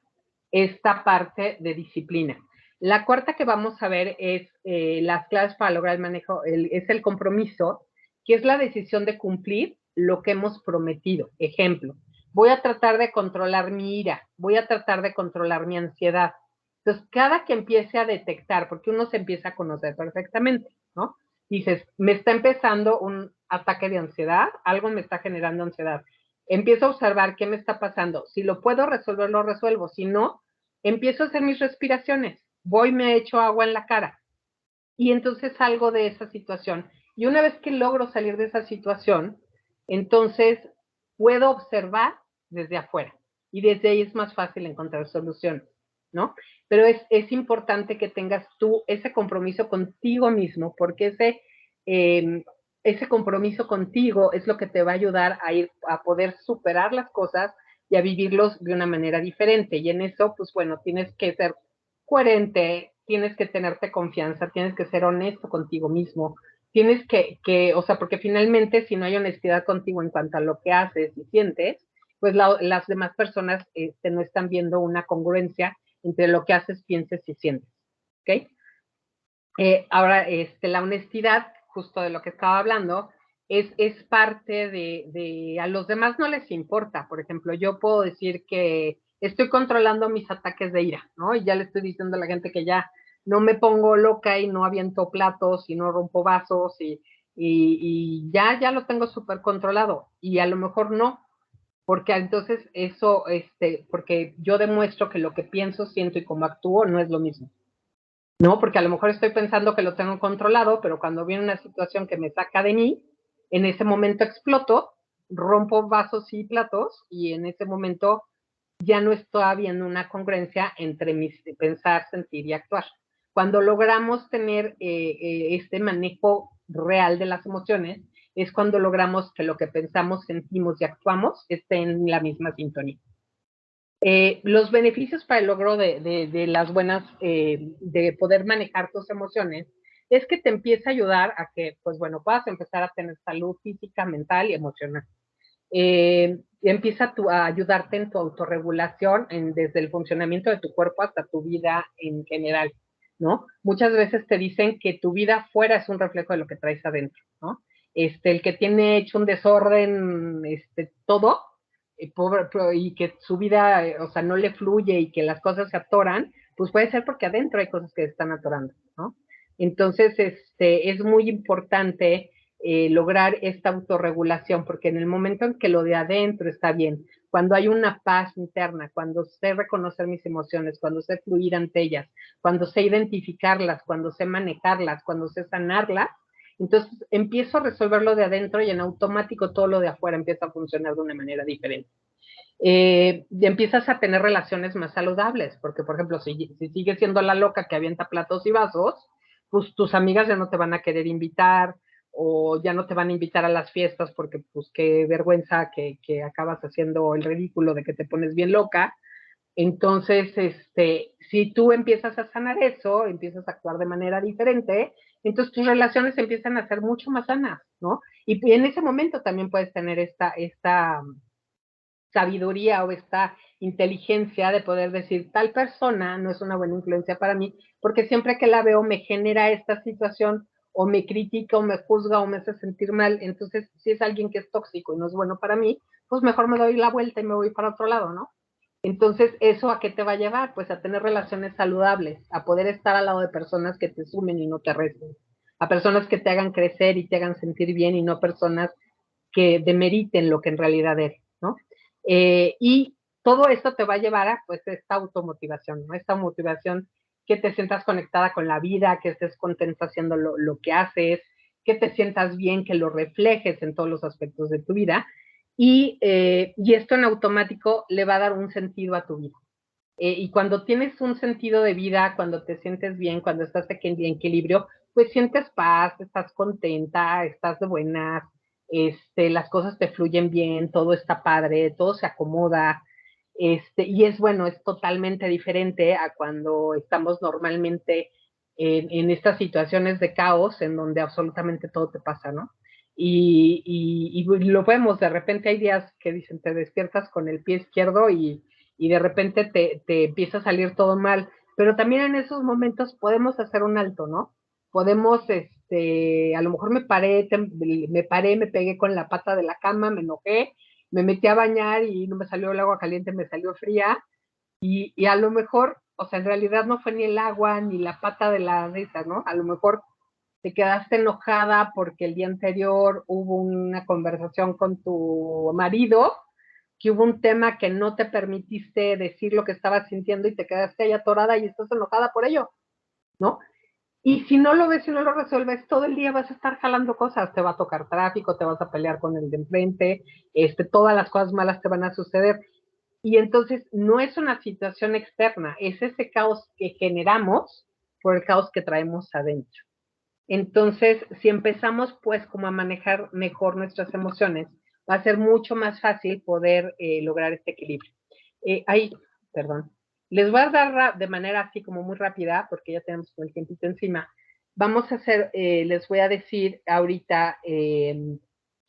esta parte de disciplina. La cuarta que vamos a ver es las claves para lograr el manejo, es el compromiso, que es la decisión de cumplir lo que hemos prometido. Ejemplo, voy a tratar de controlar mi ira, voy a tratar de controlar mi ansiedad. Entonces, cada que empiece a detectar, porque uno se empieza a conocer perfectamente, ¿no? Dices, me está empezando un ataque de ansiedad, algo me está generando ansiedad. Empiezo a observar qué me está pasando. Si lo puedo resolver, lo resuelvo. Si no, empiezo a hacer mis respiraciones. Voy, me echo agua en la cara. Y entonces salgo de esa situación. Y una vez que logro salir de esa situación, entonces puedo observar desde afuera. Y desde ahí es más fácil encontrar soluciones, ¿no? Pero es importante que tengas tú ese compromiso contigo mismo, porque ese compromiso contigo es lo que te va a ayudar a ir a poder superar las cosas y a vivirlos de una manera diferente. Y en eso, pues bueno, tienes que ser coherente, tienes que tenerte confianza, tienes que ser honesto contigo mismo, tienes o sea, porque finalmente si no hay honestidad contigo en cuanto a lo que haces y sientes, pues las demás personas no están viendo una congruencia entre lo que haces, pienses y sientes, ¿ok? Ahora, la honestidad, justo de lo que estaba hablando, es parte a los demás no les importa. Por ejemplo, yo puedo decir que estoy controlando mis ataques de ira, ¿no? Y ya le estoy diciendo a la gente que ya no me pongo loca y no aviento platos y no rompo vasos y ya lo tengo súper controlado. Y a lo mejor no, porque entonces eso, porque yo demuestro que lo que pienso, siento y cómo actúo no es lo mismo. No, porque a lo mejor estoy pensando que lo tengo controlado, pero cuando viene una situación que me saca de mí, en ese momento exploto, rompo vasos y platos y en ese momento ya no estoy habiendo una congruencia entre mis pensar, sentir y actuar. Cuando logramos tener este manejo real de las emociones, es cuando logramos que lo que pensamos, sentimos y actuamos esté en la misma sintonía. Los beneficios para el logro de las buenas, de poder manejar tus emociones, es que te empieza a ayudar a que, pues bueno, puedas empezar a tener salud física, mental y emocional. Empieza a ayudarte en tu autorregulación, desde el funcionamiento de tu cuerpo hasta tu vida en general, ¿no? Muchas veces te dicen que tu vida afuera es un reflejo de lo que traes adentro, ¿no? El que tiene hecho un desorden, todo, pobre, y que su vida, o sea, no le fluye y que las cosas se atoran, pues puede ser porque adentro hay cosas que se están atorando, ¿no? Entonces, es muy importante lograr esta autorregulación, porque en el momento en que lo de adentro está bien, cuando hay una paz interna, cuando sé reconocer mis emociones, cuando sé fluir ante ellas, cuando sé identificarlas, cuando sé manejarlas, cuando sé sanarlas, entonces empiezo a resolverlo de adentro y en automático todo lo de afuera empieza a funcionar de una manera diferente. Y empiezas a tener relaciones más saludables, porque por ejemplo, si sigues siendo la loca que avienta platos y vasos, pues tus amigas ya no te van a querer invitar o ya no te van a invitar a las fiestas porque pues qué vergüenza que acabas haciendo el ridículo de que te pones bien loca. Entonces, si tú empiezas a sanar eso, empiezas a actuar de manera diferente, entonces tus relaciones empiezan a ser mucho más sanas, ¿no? Y en ese momento también puedes tener esta sabiduría o esta inteligencia de poder decir, tal persona no es una buena influencia para mí, porque siempre que la veo me genera esta situación o me critica o me juzga o me hace sentir mal. Entonces, si es alguien que es tóxico y no es bueno para mí, pues mejor me doy la vuelta y me voy para otro lado, ¿no? Entonces, ¿eso a qué te va a llevar? Pues a tener relaciones saludables, a poder estar al lado de personas que te sumen y no te resten, a personas que te hagan crecer y te hagan sentir bien y no personas que demeriten lo que en realidad eres, ¿no? Y todo esto te va a llevar a, pues, esta automotivación, ¿no? Esta motivación que te sientas conectada con la vida, que estés contenta haciendo lo que haces, que te sientas bien, que lo reflejes en todos los aspectos de tu vida. Y esto en automático le va a dar un sentido a tu vida. Y cuando tienes un sentido de vida, cuando te sientes bien, cuando estás en equilibrio, pues sientes paz, estás contenta, estás de buenas, las cosas te fluyen bien, todo está padre, todo se acomoda, y es bueno, es totalmente diferente a cuando estamos normalmente en estas situaciones de caos en donde absolutamente todo te pasa, ¿no? Y lo vemos, de repente hay días que dicen, te despiertas con el pie izquierdo y de repente te empieza a salir todo mal, pero también en esos momentos podemos hacer un alto, ¿no? Podemos, a lo mejor me pegué con la pata de la cama, me enojé, me metí a bañar y no me salió el agua caliente, me salió fría, y a lo mejor, o sea, en realidad no fue ni el agua ni la pata de la risa, ¿no? A lo mejor te quedaste enojada porque el día anterior hubo una conversación con tu marido, que hubo un tema que no te permitiste decir lo que estabas sintiendo y te quedaste ahí atorada y estás enojada por ello, ¿no? Y si no lo ves y no lo resuelves, todo el día vas a estar jalando cosas, te va a tocar tráfico, te vas a pelear con el de enfrente, todas las cosas malas te van a suceder. Y entonces no es una situación externa, es ese caos que generamos por el caos que traemos adentro. Entonces, si empezamos pues como a manejar mejor nuestras emociones, va a ser mucho más fácil poder lograr este equilibrio. Ahí, perdón. Les voy a dar de manera así como muy rápida, porque ya tenemos el tiempito encima. Vamos a hacer, les voy a decir ahorita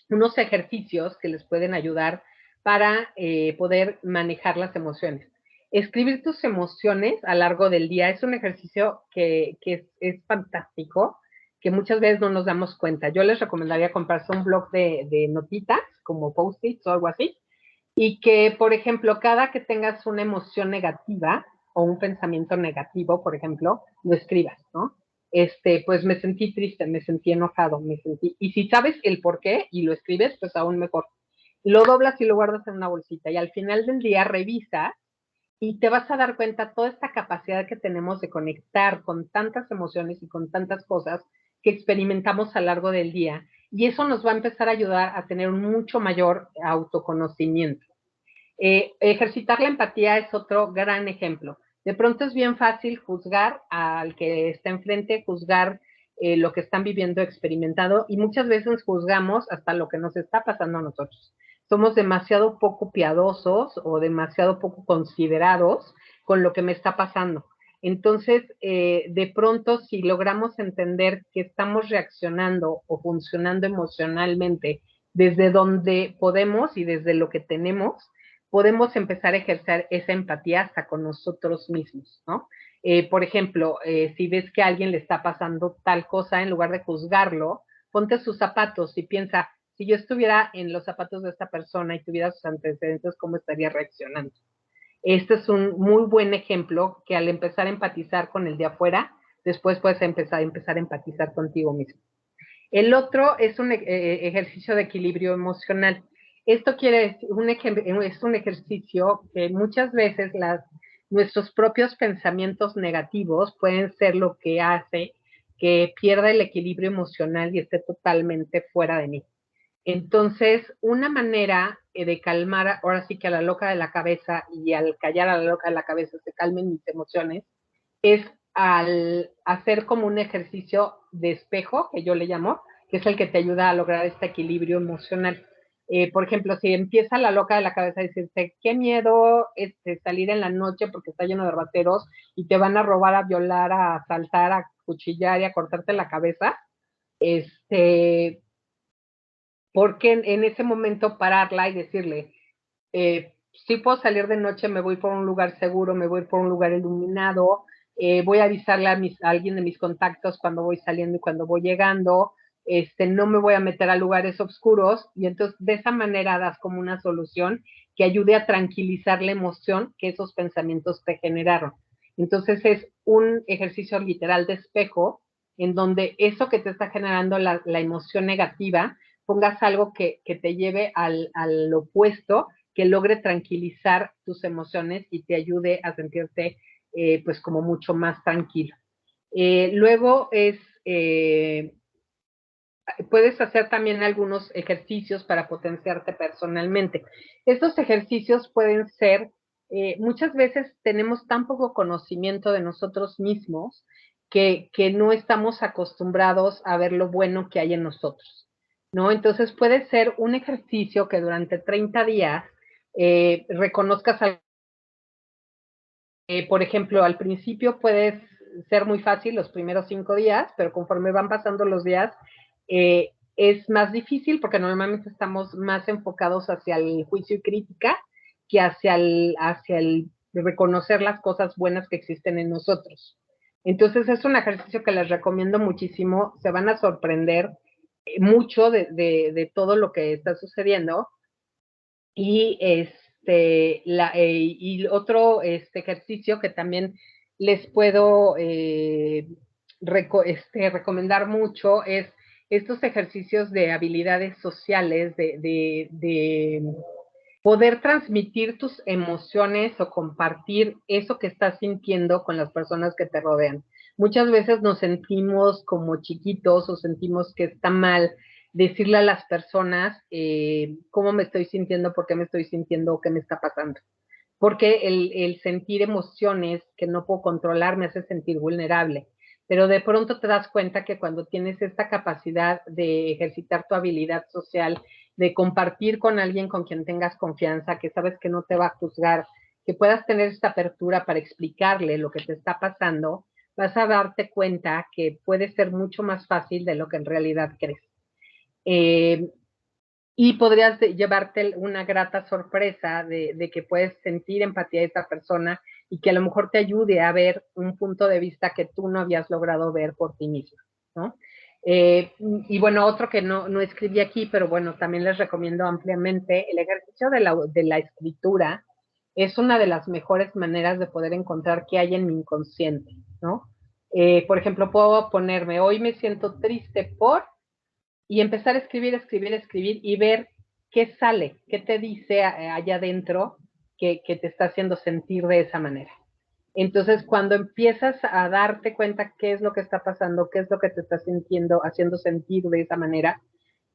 unos ejercicios que les pueden ayudar para poder manejar las emociones. Escribir tus emociones a lo largo del día es un ejercicio que es fantástico, que muchas veces no nos damos cuenta. Yo les recomendaría comprarse un blog de notitas, como post-its o algo así, y que, por ejemplo, cada que tengas una emoción negativa o un pensamiento negativo, por ejemplo, lo escribas, ¿no? Pues me sentí triste, me sentí enojado, y si sabes el por qué y lo escribes, pues aún mejor. Lo doblas y lo guardas en una bolsita y al final del día revisa y te vas a dar cuenta toda esta capacidad que tenemos de conectar con tantas emociones y con tantas cosas que experimentamos a lo largo del día. Y eso nos va a empezar a ayudar a tener un mucho mayor autoconocimiento. Ejercitar la empatía es otro gran ejemplo. De pronto es bien fácil juzgar al que está enfrente, juzgar lo que están viviendo, experimentado, y muchas veces juzgamos hasta lo que nos está pasando a nosotros. Somos demasiado poco piadosos o demasiado poco considerados con lo que me está pasando. Entonces, de pronto, si logramos entender que estamos reaccionando o funcionando emocionalmente desde donde podemos y desde lo que tenemos, podemos empezar a ejercer esa empatía hasta con nosotros mismos, ¿no? Por ejemplo, si ves que a alguien le está pasando tal cosa, en lugar de juzgarlo, ponte sus zapatos y piensa, si yo estuviera en los zapatos de esta persona y tuviera sus antecedentes, ¿cómo estaría reaccionando? Este es un muy buen ejemplo que al empezar a empatizar con el de afuera, después puedes empezar a empatizar contigo mismo. El otro es un ejercicio de equilibrio emocional. Esto quiere decir, es un ejercicio que muchas veces nuestros propios pensamientos negativos pueden ser lo que hace que pierda el equilibrio emocional y esté totalmente fuera de mí. Entonces, una manera de calmar, ahora sí que a la loca de la cabeza y al callar a la loca de la cabeza se calmen mis emociones, es al hacer como un ejercicio de espejo, que yo le llamo, que es el que te ayuda a lograr este equilibrio emocional. Por ejemplo, si empieza la loca de la cabeza a decirte, qué miedo salir en la noche porque está lleno de rateros y te van a robar, a violar, a asaltar, a cuchillar y a cortarte la cabeza, porque en ese momento pararla y decirle, sí puedo salir de noche, me voy por un lugar seguro, me voy por un lugar iluminado, voy a avisarle a alguien de mis contactos cuando voy saliendo y cuando voy llegando, no me voy a meter a lugares oscuros, y entonces de esa manera das como una solución que ayude a tranquilizar la emoción que esos pensamientos te generaron. Entonces es un ejercicio literal de espejo, en donde eso que te está generando la emoción negativa, pongas algo que te lleve al opuesto, que logre tranquilizar tus emociones y te ayude a sentirte pues como mucho más tranquilo. Luego puedes hacer también algunos ejercicios para potenciarte personalmente. Estos ejercicios pueden ser, muchas veces tenemos tan poco conocimiento de nosotros mismos que no estamos acostumbrados a ver lo bueno que hay en nosotros, ¿no? Entonces puede ser un ejercicio que durante 30 días reconozcas algo. Por ejemplo, al principio puede ser muy fácil los primeros 5 días, pero conforme van pasando los días, es más difícil porque normalmente estamos más enfocados hacia el juicio y crítica que hacia el reconocer las cosas buenas que existen en nosotros. Entonces es un ejercicio que les recomiendo muchísimo, se van a sorprender mucho de todo lo que está sucediendo. Y y otro ejercicio que también les puedo recomendar mucho es estos ejercicios de habilidades sociales, de poder transmitir tus emociones o compartir eso que estás sintiendo con las personas que te rodean. Muchas veces nos sentimos como chiquitos o sentimos que está mal decirle a las personas cómo me estoy sintiendo, por qué me estoy sintiendo o qué me está pasando. Porque el sentir emociones que no puedo controlar me hace sentir vulnerable. Pero de pronto te das cuenta que cuando tienes esta capacidad de ejercitar tu habilidad social, de compartir con alguien con quien tengas confianza, que sabes que no te va a juzgar, que puedas tener esta apertura para explicarle lo que te está pasando, vas a darte cuenta que puede ser mucho más fácil de lo que en realidad crees. Y podrías llevarte una grata sorpresa de que puedes sentir empatía de esa persona y que a lo mejor te ayude a ver un punto de vista que tú no habías logrado ver por ti mismo, ¿no? Y bueno, otro que no escribí aquí, pero bueno, también les recomiendo ampliamente, el ejercicio de la escritura es una de las mejores maneras de poder encontrar qué hay en mi inconsciente, ¿no? Por ejemplo, puedo ponerme, hoy me siento triste por, y empezar a escribir, escribir, escribir y ver qué sale, qué te dice allá adentro que te está haciendo sentir de esa manera. Entonces, cuando empiezas a darte cuenta qué es lo que está pasando, qué es lo que te está sintiendo, haciendo sentir de esa manera,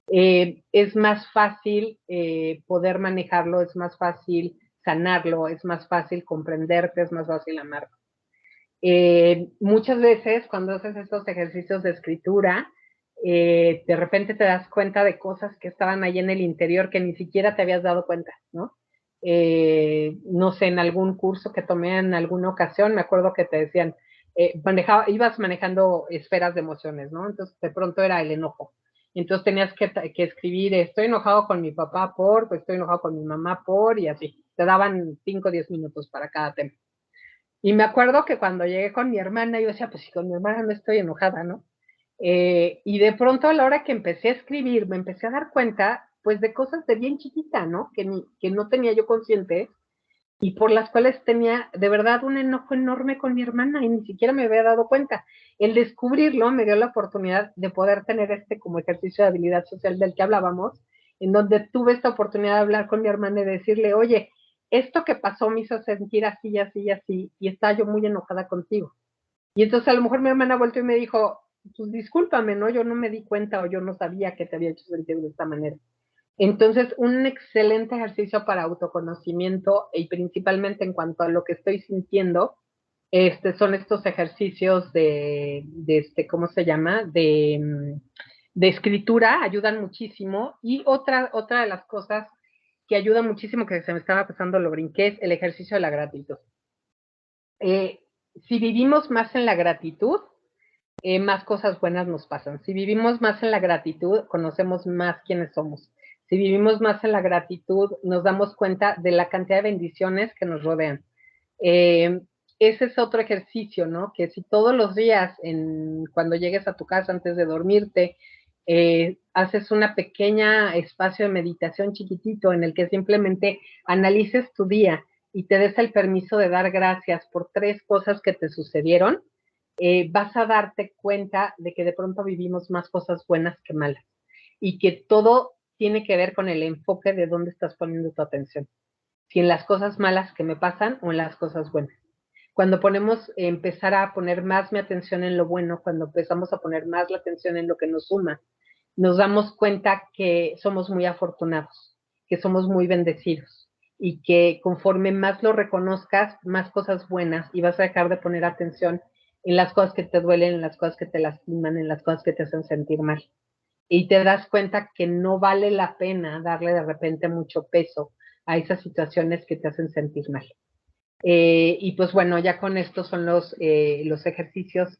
es más fácil poder manejarlo, es más fácil sanarlo, es más fácil comprenderte, es más fácil amarlo. Muchas veces cuando haces estos ejercicios de escritura, de repente te das cuenta de cosas que estaban ahí en el interior que ni siquiera te habías dado cuenta, ¿no? No sé, en algún curso que tomé en alguna ocasión, me acuerdo que te decían, ibas manejando esferas de emociones, ¿no? Entonces de pronto era el enojo. Entonces tenías que escribir, estoy enojado con mi papá por, pues estoy enojado con mi mamá por, y así. Te daban 5 o 10 minutos para cada tema. Y me acuerdo que cuando llegué con mi hermana, yo decía, pues si con mi hermana no estoy enojada, ¿no? Y de pronto a la hora que empecé a escribir, me empecé a dar cuenta, pues de cosas de bien chiquita, ¿no? Que no tenía yo consciente y por las cuales tenía de verdad un enojo enorme con mi hermana y ni siquiera me había dado cuenta. El descubrirlo me dio la oportunidad de poder tener como ejercicio de habilidad social del que hablábamos, en donde tuve esta oportunidad de hablar con mi hermana y decirle, oye, esto que pasó me hizo sentir así, y así, y así, y estaba yo muy enojada contigo. Y entonces a lo mejor mi hermana volvió y me dijo, pues discúlpame, ¿no? Yo no me di cuenta o yo no sabía que te había hecho sentir de esta manera. Entonces, un excelente ejercicio para autoconocimiento y principalmente en cuanto a lo que estoy sintiendo, son estos ejercicios ¿cómo se llama? De escritura, ayudan muchísimo. Y otra de las cosas que ayuda muchísimo, que se me estaba pasando, lo brinqué, es el ejercicio de la gratitud. Si vivimos más en la gratitud, más cosas buenas nos pasan. Si vivimos más en la gratitud, conocemos más quiénes somos. Si vivimos más en la gratitud, nos damos cuenta de la cantidad de bendiciones que nos rodean. Ese es otro ejercicio, ¿no? Que si todos los días, cuando llegues a tu casa antes de dormirte, haces una pequeña espacio de meditación chiquitito en el que simplemente analices tu día y te des el permiso de dar gracias por 3 cosas que te sucedieron, vas a darte cuenta de que de pronto vivimos más cosas buenas que malas y que todo tiene que ver con el enfoque de dónde estás poniendo tu atención, si en las cosas malas que me pasan o en las cosas buenas. Cuando empezar a poner más mi atención en lo bueno, cuando empezamos a poner más la atención en lo que nos suma, nos damos cuenta que somos muy afortunados, que somos muy bendecidos y que conforme más lo reconozcas, más cosas buenas y vas a dejar de poner atención en las cosas que te duelen, en las cosas que te lastiman, en las cosas que te hacen sentir mal. Y te das cuenta que no vale la pena darle de repente mucho peso a esas situaciones que te hacen sentir mal. Y pues bueno, ya con estos son los ejercicios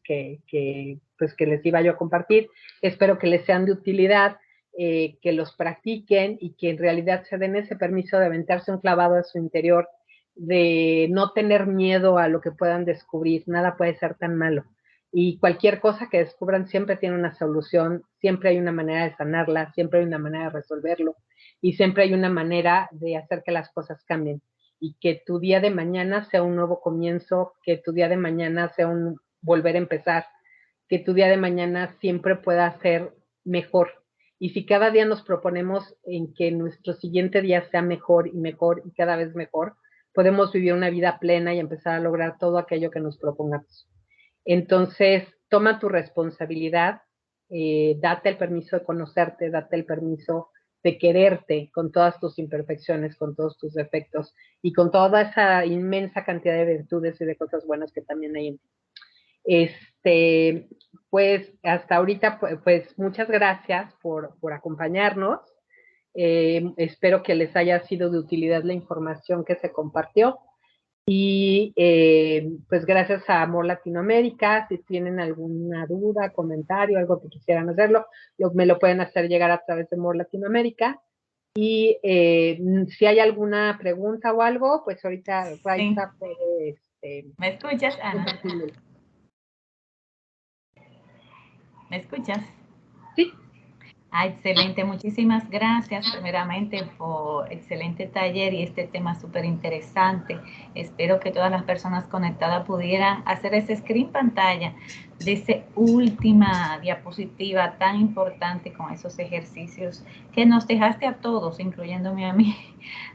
pues que les iba yo a compartir. Espero que les sean de utilidad, que los practiquen y que en realidad se den ese permiso de aventarse un clavado a su interior, de no tener miedo a lo que puedan descubrir. Nada puede ser tan malo. Y cualquier cosa que descubran siempre tiene una solución, siempre hay una manera de sanarla, siempre hay una manera de resolverlo y siempre hay una manera de hacer que las cosas cambien y que tu día de mañana sea un nuevo comienzo, que tu día de mañana sea un volver a empezar, que tu día de mañana siempre pueda ser mejor. Y si cada día nos proponemos en que nuestro siguiente día sea mejor y cada vez mejor, podemos vivir una vida plena y empezar a lograr todo aquello que nos propongamos. Entonces, toma tu responsabilidad, date el permiso de conocerte, date el permiso de quererte con todas tus imperfecciones, con todos tus defectos y con toda esa inmensa cantidad de virtudes y de cosas buenas que también hay en ti. Pues hasta ahorita, pues muchas gracias por acompañarnos. Espero que les haya sido de utilidad la información que se compartió. Y pues gracias a Amor Latinoamérica, si tienen alguna duda, comentario, algo que quisieran hacerlo, me lo pueden hacer llegar a través de Amor Latinoamérica. Y si hay alguna pregunta o algo, pues ahorita Raiza puede... ¿Me escuchas, Ana? ¿Me escuchas? Sí. Ah, excelente, muchísimas gracias primeramente por excelente taller y este tema súper interesante. Espero que todas las personas conectadas pudieran hacer ese screen pantalla de esa última diapositiva tan importante con esos ejercicios que nos dejaste a todos, incluyéndome a mí,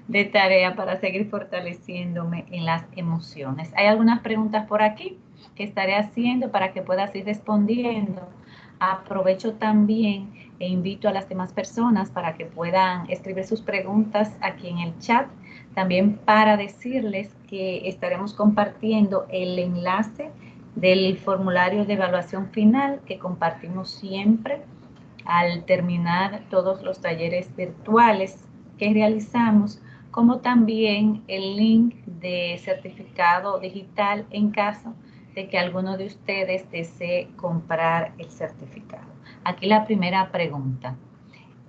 de tarea para seguir fortaleciéndome en las emociones. Hay algunas preguntas por aquí que estaré haciendo para que puedas ir respondiendo. Aprovecho también e invito a las demás personas para que puedan escribir sus preguntas aquí en el chat. También para decirles que estaremos compartiendo el enlace del formulario de evaluación final que compartimos siempre al terminar todos los talleres virtuales que realizamos, como también el link de certificado digital en caso de que alguno de ustedes desee comprar el certificado. Aquí la primera pregunta.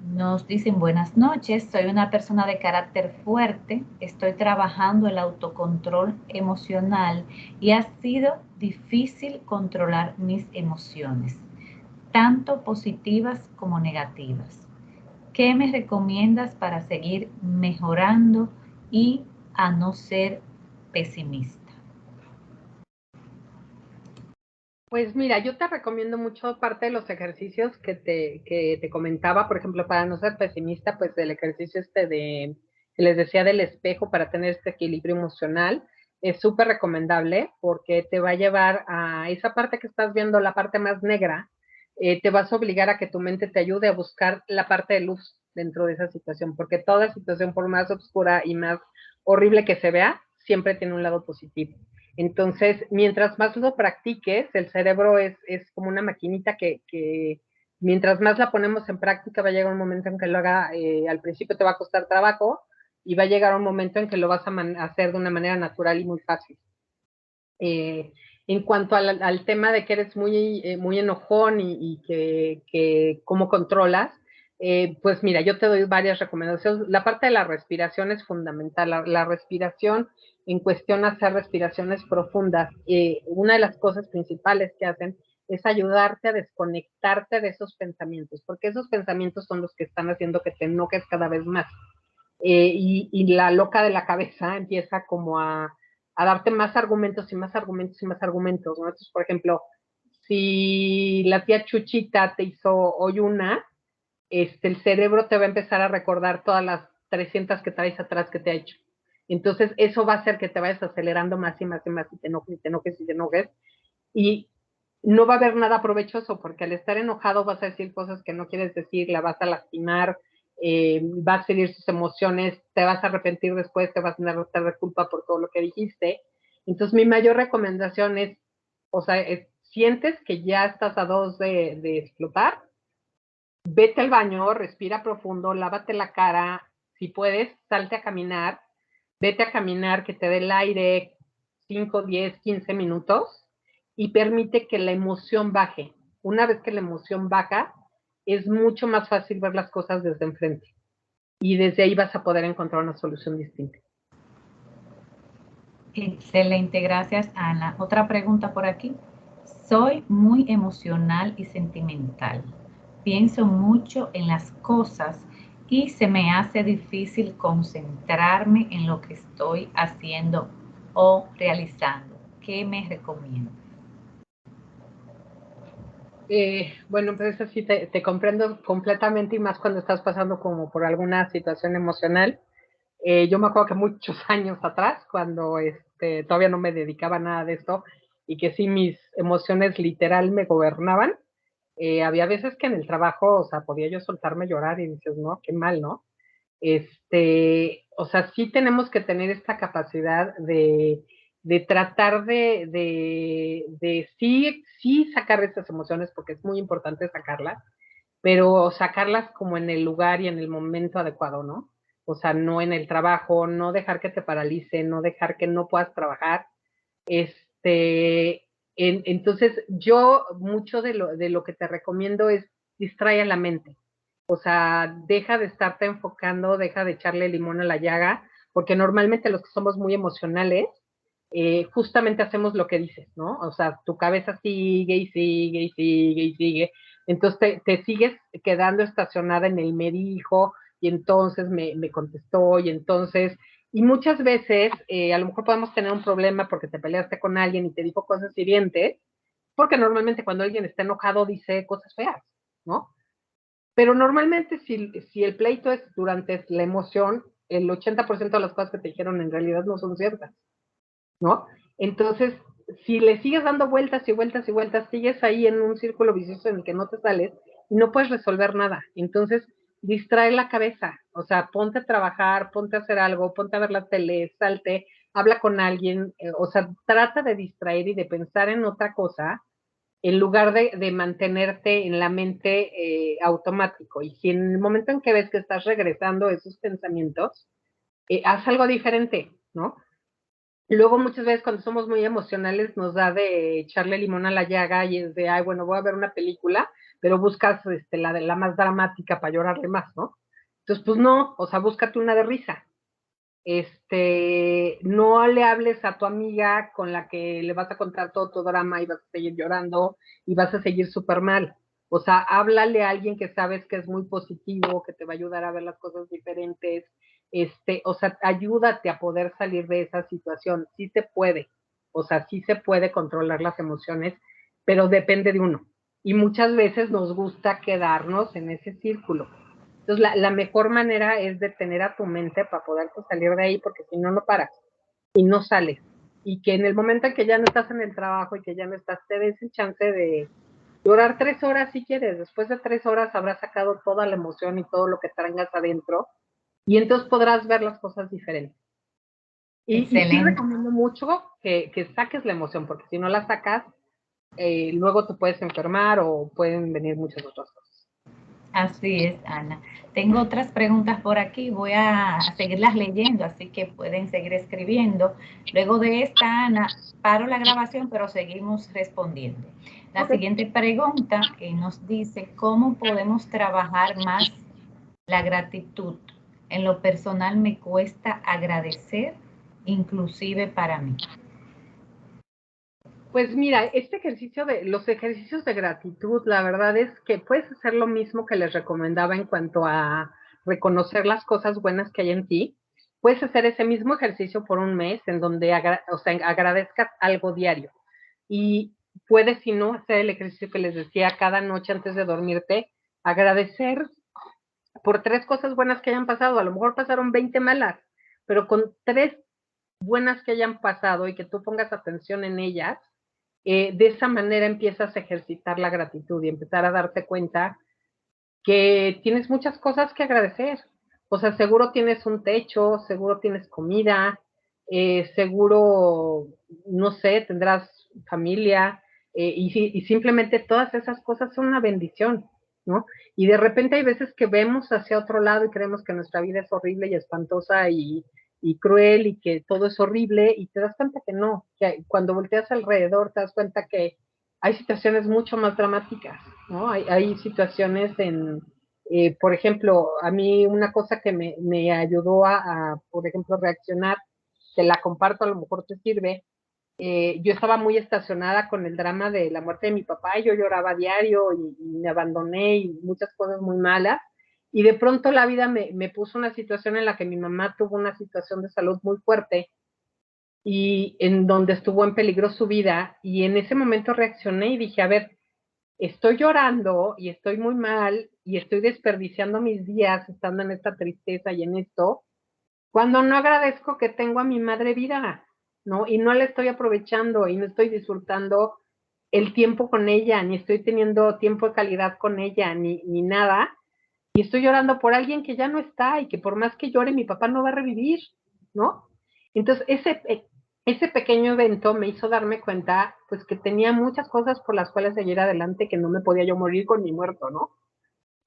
Nos dicen buenas noches, soy una persona de carácter fuerte, estoy trabajando el autocontrol emocional y ha sido difícil controlar mis emociones, tanto positivas como negativas. ¿Qué me recomiendas para seguir mejorando y a no ser pesimista? Pues mira, yo te recomiendo mucho parte de los ejercicios que te comentaba, por ejemplo, para no ser pesimista, pues el ejercicio que les decía del espejo para tener este equilibrio emocional, es súper recomendable porque te va a llevar a esa parte que estás viendo, la parte más negra, te vas a obligar a que tu mente te ayude a buscar la parte de luz dentro de esa situación, porque toda situación, por más oscura y más horrible que se vea, siempre tiene un lado positivo. Entonces, mientras más lo practiques, el cerebro es como una maquinita que mientras más la ponemos en práctica, va a llegar un momento en que lo haga, al principio te va a costar trabajo y va a llegar un momento en que lo vas a hacer de una manera natural y muy fácil. En cuanto al tema de que eres muy enojón y que cómo controlas, pues mira, yo te doy varias recomendaciones. La parte de la respiración es fundamental. La respiración en cuestión de hacer respiraciones profundas, una de las cosas principales que hacen es ayudarte a desconectarte de esos pensamientos, porque esos pensamientos son los que están haciendo que te enojes cada vez más. Y la loca de la cabeza empieza como a darte más argumentos y más argumentos y más argumentos, ¿no? Entonces, por ejemplo, si la tía Chuchita te hizo hoy el cerebro te va a empezar a recordar todas las 300 que traes atrás que te ha hecho. Entonces, eso va a hacer que te vayas acelerando más y más y más y te enojes y te enojes y te enojes. Y no va a haber nada provechoso porque al estar enojado vas a decir cosas que no quieres decir, la vas a lastimar, vas a seguir sus emociones, te vas a arrepentir después, te vas a dar culpa por todo lo que dijiste. Entonces, mi mayor recomendación es, o sea, sientes que ya estás a dos de explotar, vete al baño, respira profundo, lávate la cara, si puedes, salte a caminar, vete a caminar, que te dé el aire 5, 10, 15 minutos y permite que la emoción baje. Una vez que la emoción baja, es mucho más fácil ver las cosas desde enfrente y desde ahí vas a poder encontrar una solución distinta. Excelente, gracias Ana. Otra pregunta por aquí. Soy muy emocional y sentimental. Pienso mucho en las cosas y se me hace difícil concentrarme en lo que estoy haciendo o realizando. ¿Qué me recomiendas? Bueno, pues así te comprendo completamente y más cuando estás pasando como por alguna situación emocional. Yo me acuerdo que muchos años atrás, cuando todavía no me dedicaba a nada de esto y que sí mis emociones literal me gobernaban, había veces que en el trabajo, o sea, podía yo soltarme a llorar y dices, no, qué mal, ¿no? O sea, sí tenemos que tener esta capacidad de tratar de sí sacar estas emociones, porque es muy importante sacarlas, pero sacarlas como en el lugar y en el momento adecuado, ¿no? O sea, no en el trabajo, no dejar que te paralice, no dejar que no puedas trabajar. Entonces, yo mucho de lo que te recomiendo es distraer la mente. O sea, deja de estarte enfocando, deja de echarle limón a la llaga, porque normalmente los que somos muy emocionales, justamente hacemos lo que dices, ¿no? O sea, tu cabeza sigue y sigue y sigue y sigue. Entonces te sigues quedando estacionada en el me dijo, y entonces me contestó, y entonces, y muchas veces a lo mejor podemos tener un problema porque te peleaste con alguien y te dijo cosas hirientes, porque normalmente cuando alguien está enojado dice cosas feas, ¿no? Pero normalmente si el pleito es durante la emoción, el 80% de las cosas que te dijeron en realidad no son ciertas, ¿no? Entonces, si le sigues dando vueltas y vueltas y vueltas, sigues ahí en un círculo vicioso en el que no te sales y no puedes resolver nada. Entonces, distrae la cabeza, o sea, ponte a trabajar, ponte a hacer algo, ponte a ver la tele, salte, habla con alguien, o sea, trata de distraer y de pensar en otra cosa en lugar de mantenerte en la mente automático. Y si en el momento en que ves que estás regresando a esos pensamientos, haz algo diferente, ¿no? Luego muchas veces cuando somos muy emocionales nos da de echarle limón a la llaga y es de, ay, bueno, voy a ver una película, pero buscas la más dramática para llorarle más, ¿no? Entonces, pues no, o sea, búscate una de risa. No le hables a tu amiga con la que le vas a contar todo tu drama y vas a seguir llorando y vas a seguir súper mal. O sea, háblale a alguien que sabes que es muy positivo, que te va a ayudar a ver las cosas diferentes. O sea, ayúdate a poder salir de esa situación. Sí se puede. O sea, sí se puede controlar las emociones, pero depende de uno. Y muchas veces nos gusta quedarnos en ese círculo. Entonces, la mejor manera es detener a tu mente para poder salir de ahí, porque si no, no paras y no sales. Y que en el momento en que ya no estás en el trabajo y que ya no estás, te des el chance de llorar 3 horas si quieres. Después de 3 horas habrás sacado toda la emoción y todo lo que traigas adentro y entonces podrás ver las cosas diferentes. Y sí recomiendo mucho que saques la emoción, porque si no la sacas, luego te puedes enfermar o pueden venir muchas otras cosas. Así es, Ana. Tengo otras preguntas por aquí, voy a seguirlas leyendo, así que pueden seguir escribiendo. Luego de esta, Ana, paro la grabación, pero seguimos respondiendo. La siguiente pregunta nos dice, ¿cómo podemos trabajar más la gratitud? En lo personal me cuesta agradecer, inclusive para mí. Pues mira, los ejercicios de gratitud, la verdad es que puedes hacer lo mismo que les recomendaba en cuanto a reconocer las cosas buenas que hay en ti. Puedes hacer ese mismo ejercicio por un mes en donde agradezcas algo diario. Y puedes, si no, hacer el ejercicio que les decía cada noche antes de dormirte, agradecer por 3 cosas buenas que hayan pasado. A lo mejor pasaron 20 malas, pero con 3 buenas que hayan pasado y que tú pongas atención en ellas, de esa manera empiezas a ejercitar la gratitud y empezar a darte cuenta que tienes muchas cosas que agradecer. O sea, seguro tienes un techo, seguro tienes comida, seguro, no sé, tendrás familia, y simplemente todas esas cosas son una bendición, ¿no? Y de repente hay veces que vemos hacia otro lado y creemos que nuestra vida es horrible y espantosa y cruel y que todo es horrible y te das cuenta que no, que cuando volteas alrededor te das cuenta que hay situaciones mucho más dramáticas, ¿no? Hay situaciones por ejemplo, a mí una cosa que me ayudó por ejemplo, reaccionar, te la comparto, a lo mejor te sirve. Yo estaba muy estacionada con el drama de la muerte de mi papá, y yo lloraba a diario y me abandoné y muchas cosas muy malas. Y de pronto la vida me puso una situación en la que mi mamá tuvo una situación de salud muy fuerte y en donde estuvo en peligro su vida. Y en ese momento reaccioné y dije, a ver, estoy llorando y estoy muy mal y estoy desperdiciando mis días estando en esta tristeza y en esto, cuando no agradezco que tengo a mi madre viva, ¿no? Y no la estoy aprovechando y no estoy disfrutando el tiempo con ella, ni estoy teniendo tiempo de calidad con ella, ni nada. Y estoy llorando por alguien que ya no está y que por más que llore, mi papá no va a revivir, ¿no? Entonces, ese pequeño evento me hizo darme cuenta, pues, que tenía muchas cosas por las cuales seguir adelante, que no me podía yo morir con mi muerto, ¿no?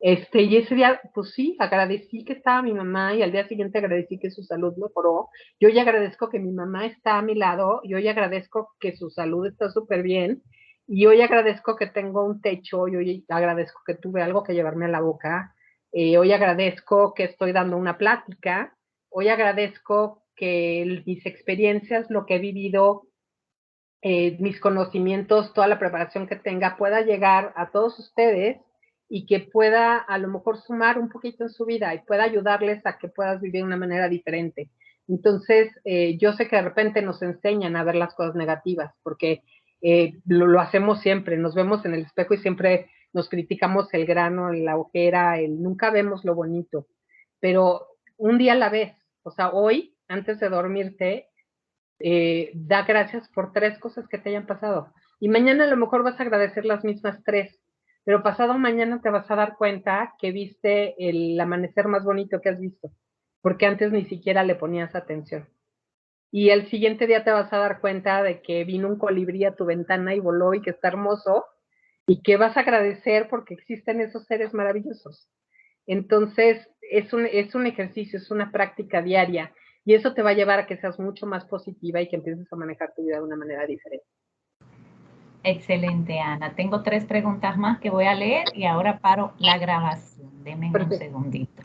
Y ese día, pues sí, agradecí que estaba mi mamá y al día siguiente agradecí que su salud mejoró. Yo ya agradezco que mi mamá está a mi lado, yo ya agradezco que su salud está súper bien y hoy agradezco que tengo un techo, y hoy agradezco que tuve algo que llevarme a la boca, hoy agradezco que estoy dando una plática, hoy agradezco que mis experiencias, lo que he vivido, mis conocimientos, toda la preparación que tenga pueda llegar a todos ustedes y que pueda a lo mejor sumar un poquito en su vida y pueda ayudarles a que puedas vivir de una manera diferente. Entonces, yo sé que de repente nos enseñan a ver las cosas negativas, porque lo hacemos siempre, nos vemos en el espejo y siempre nos criticamos el grano, la ojera, nunca vemos lo bonito, pero un día a la vez. O sea, hoy, antes de dormirte, da gracias por 3 cosas que te hayan pasado. Y mañana a lo mejor vas a agradecer las mismas 3, pero pasado mañana te vas a dar cuenta que viste el amanecer más bonito que has visto, porque antes ni siquiera le ponías atención. Y el siguiente día te vas a dar cuenta de que vino un colibrí a tu ventana y voló y que está hermoso y que vas a agradecer porque existen esos seres maravillosos. Entonces, es un ejercicio, es una práctica diaria y eso te va a llevar a que seas mucho más positiva y que empieces a manejar tu vida de una manera diferente. Excelente, Ana. Tengo 3 preguntas más que voy a leer y ahora paro la grabación. Deme un Perfecto. segundito.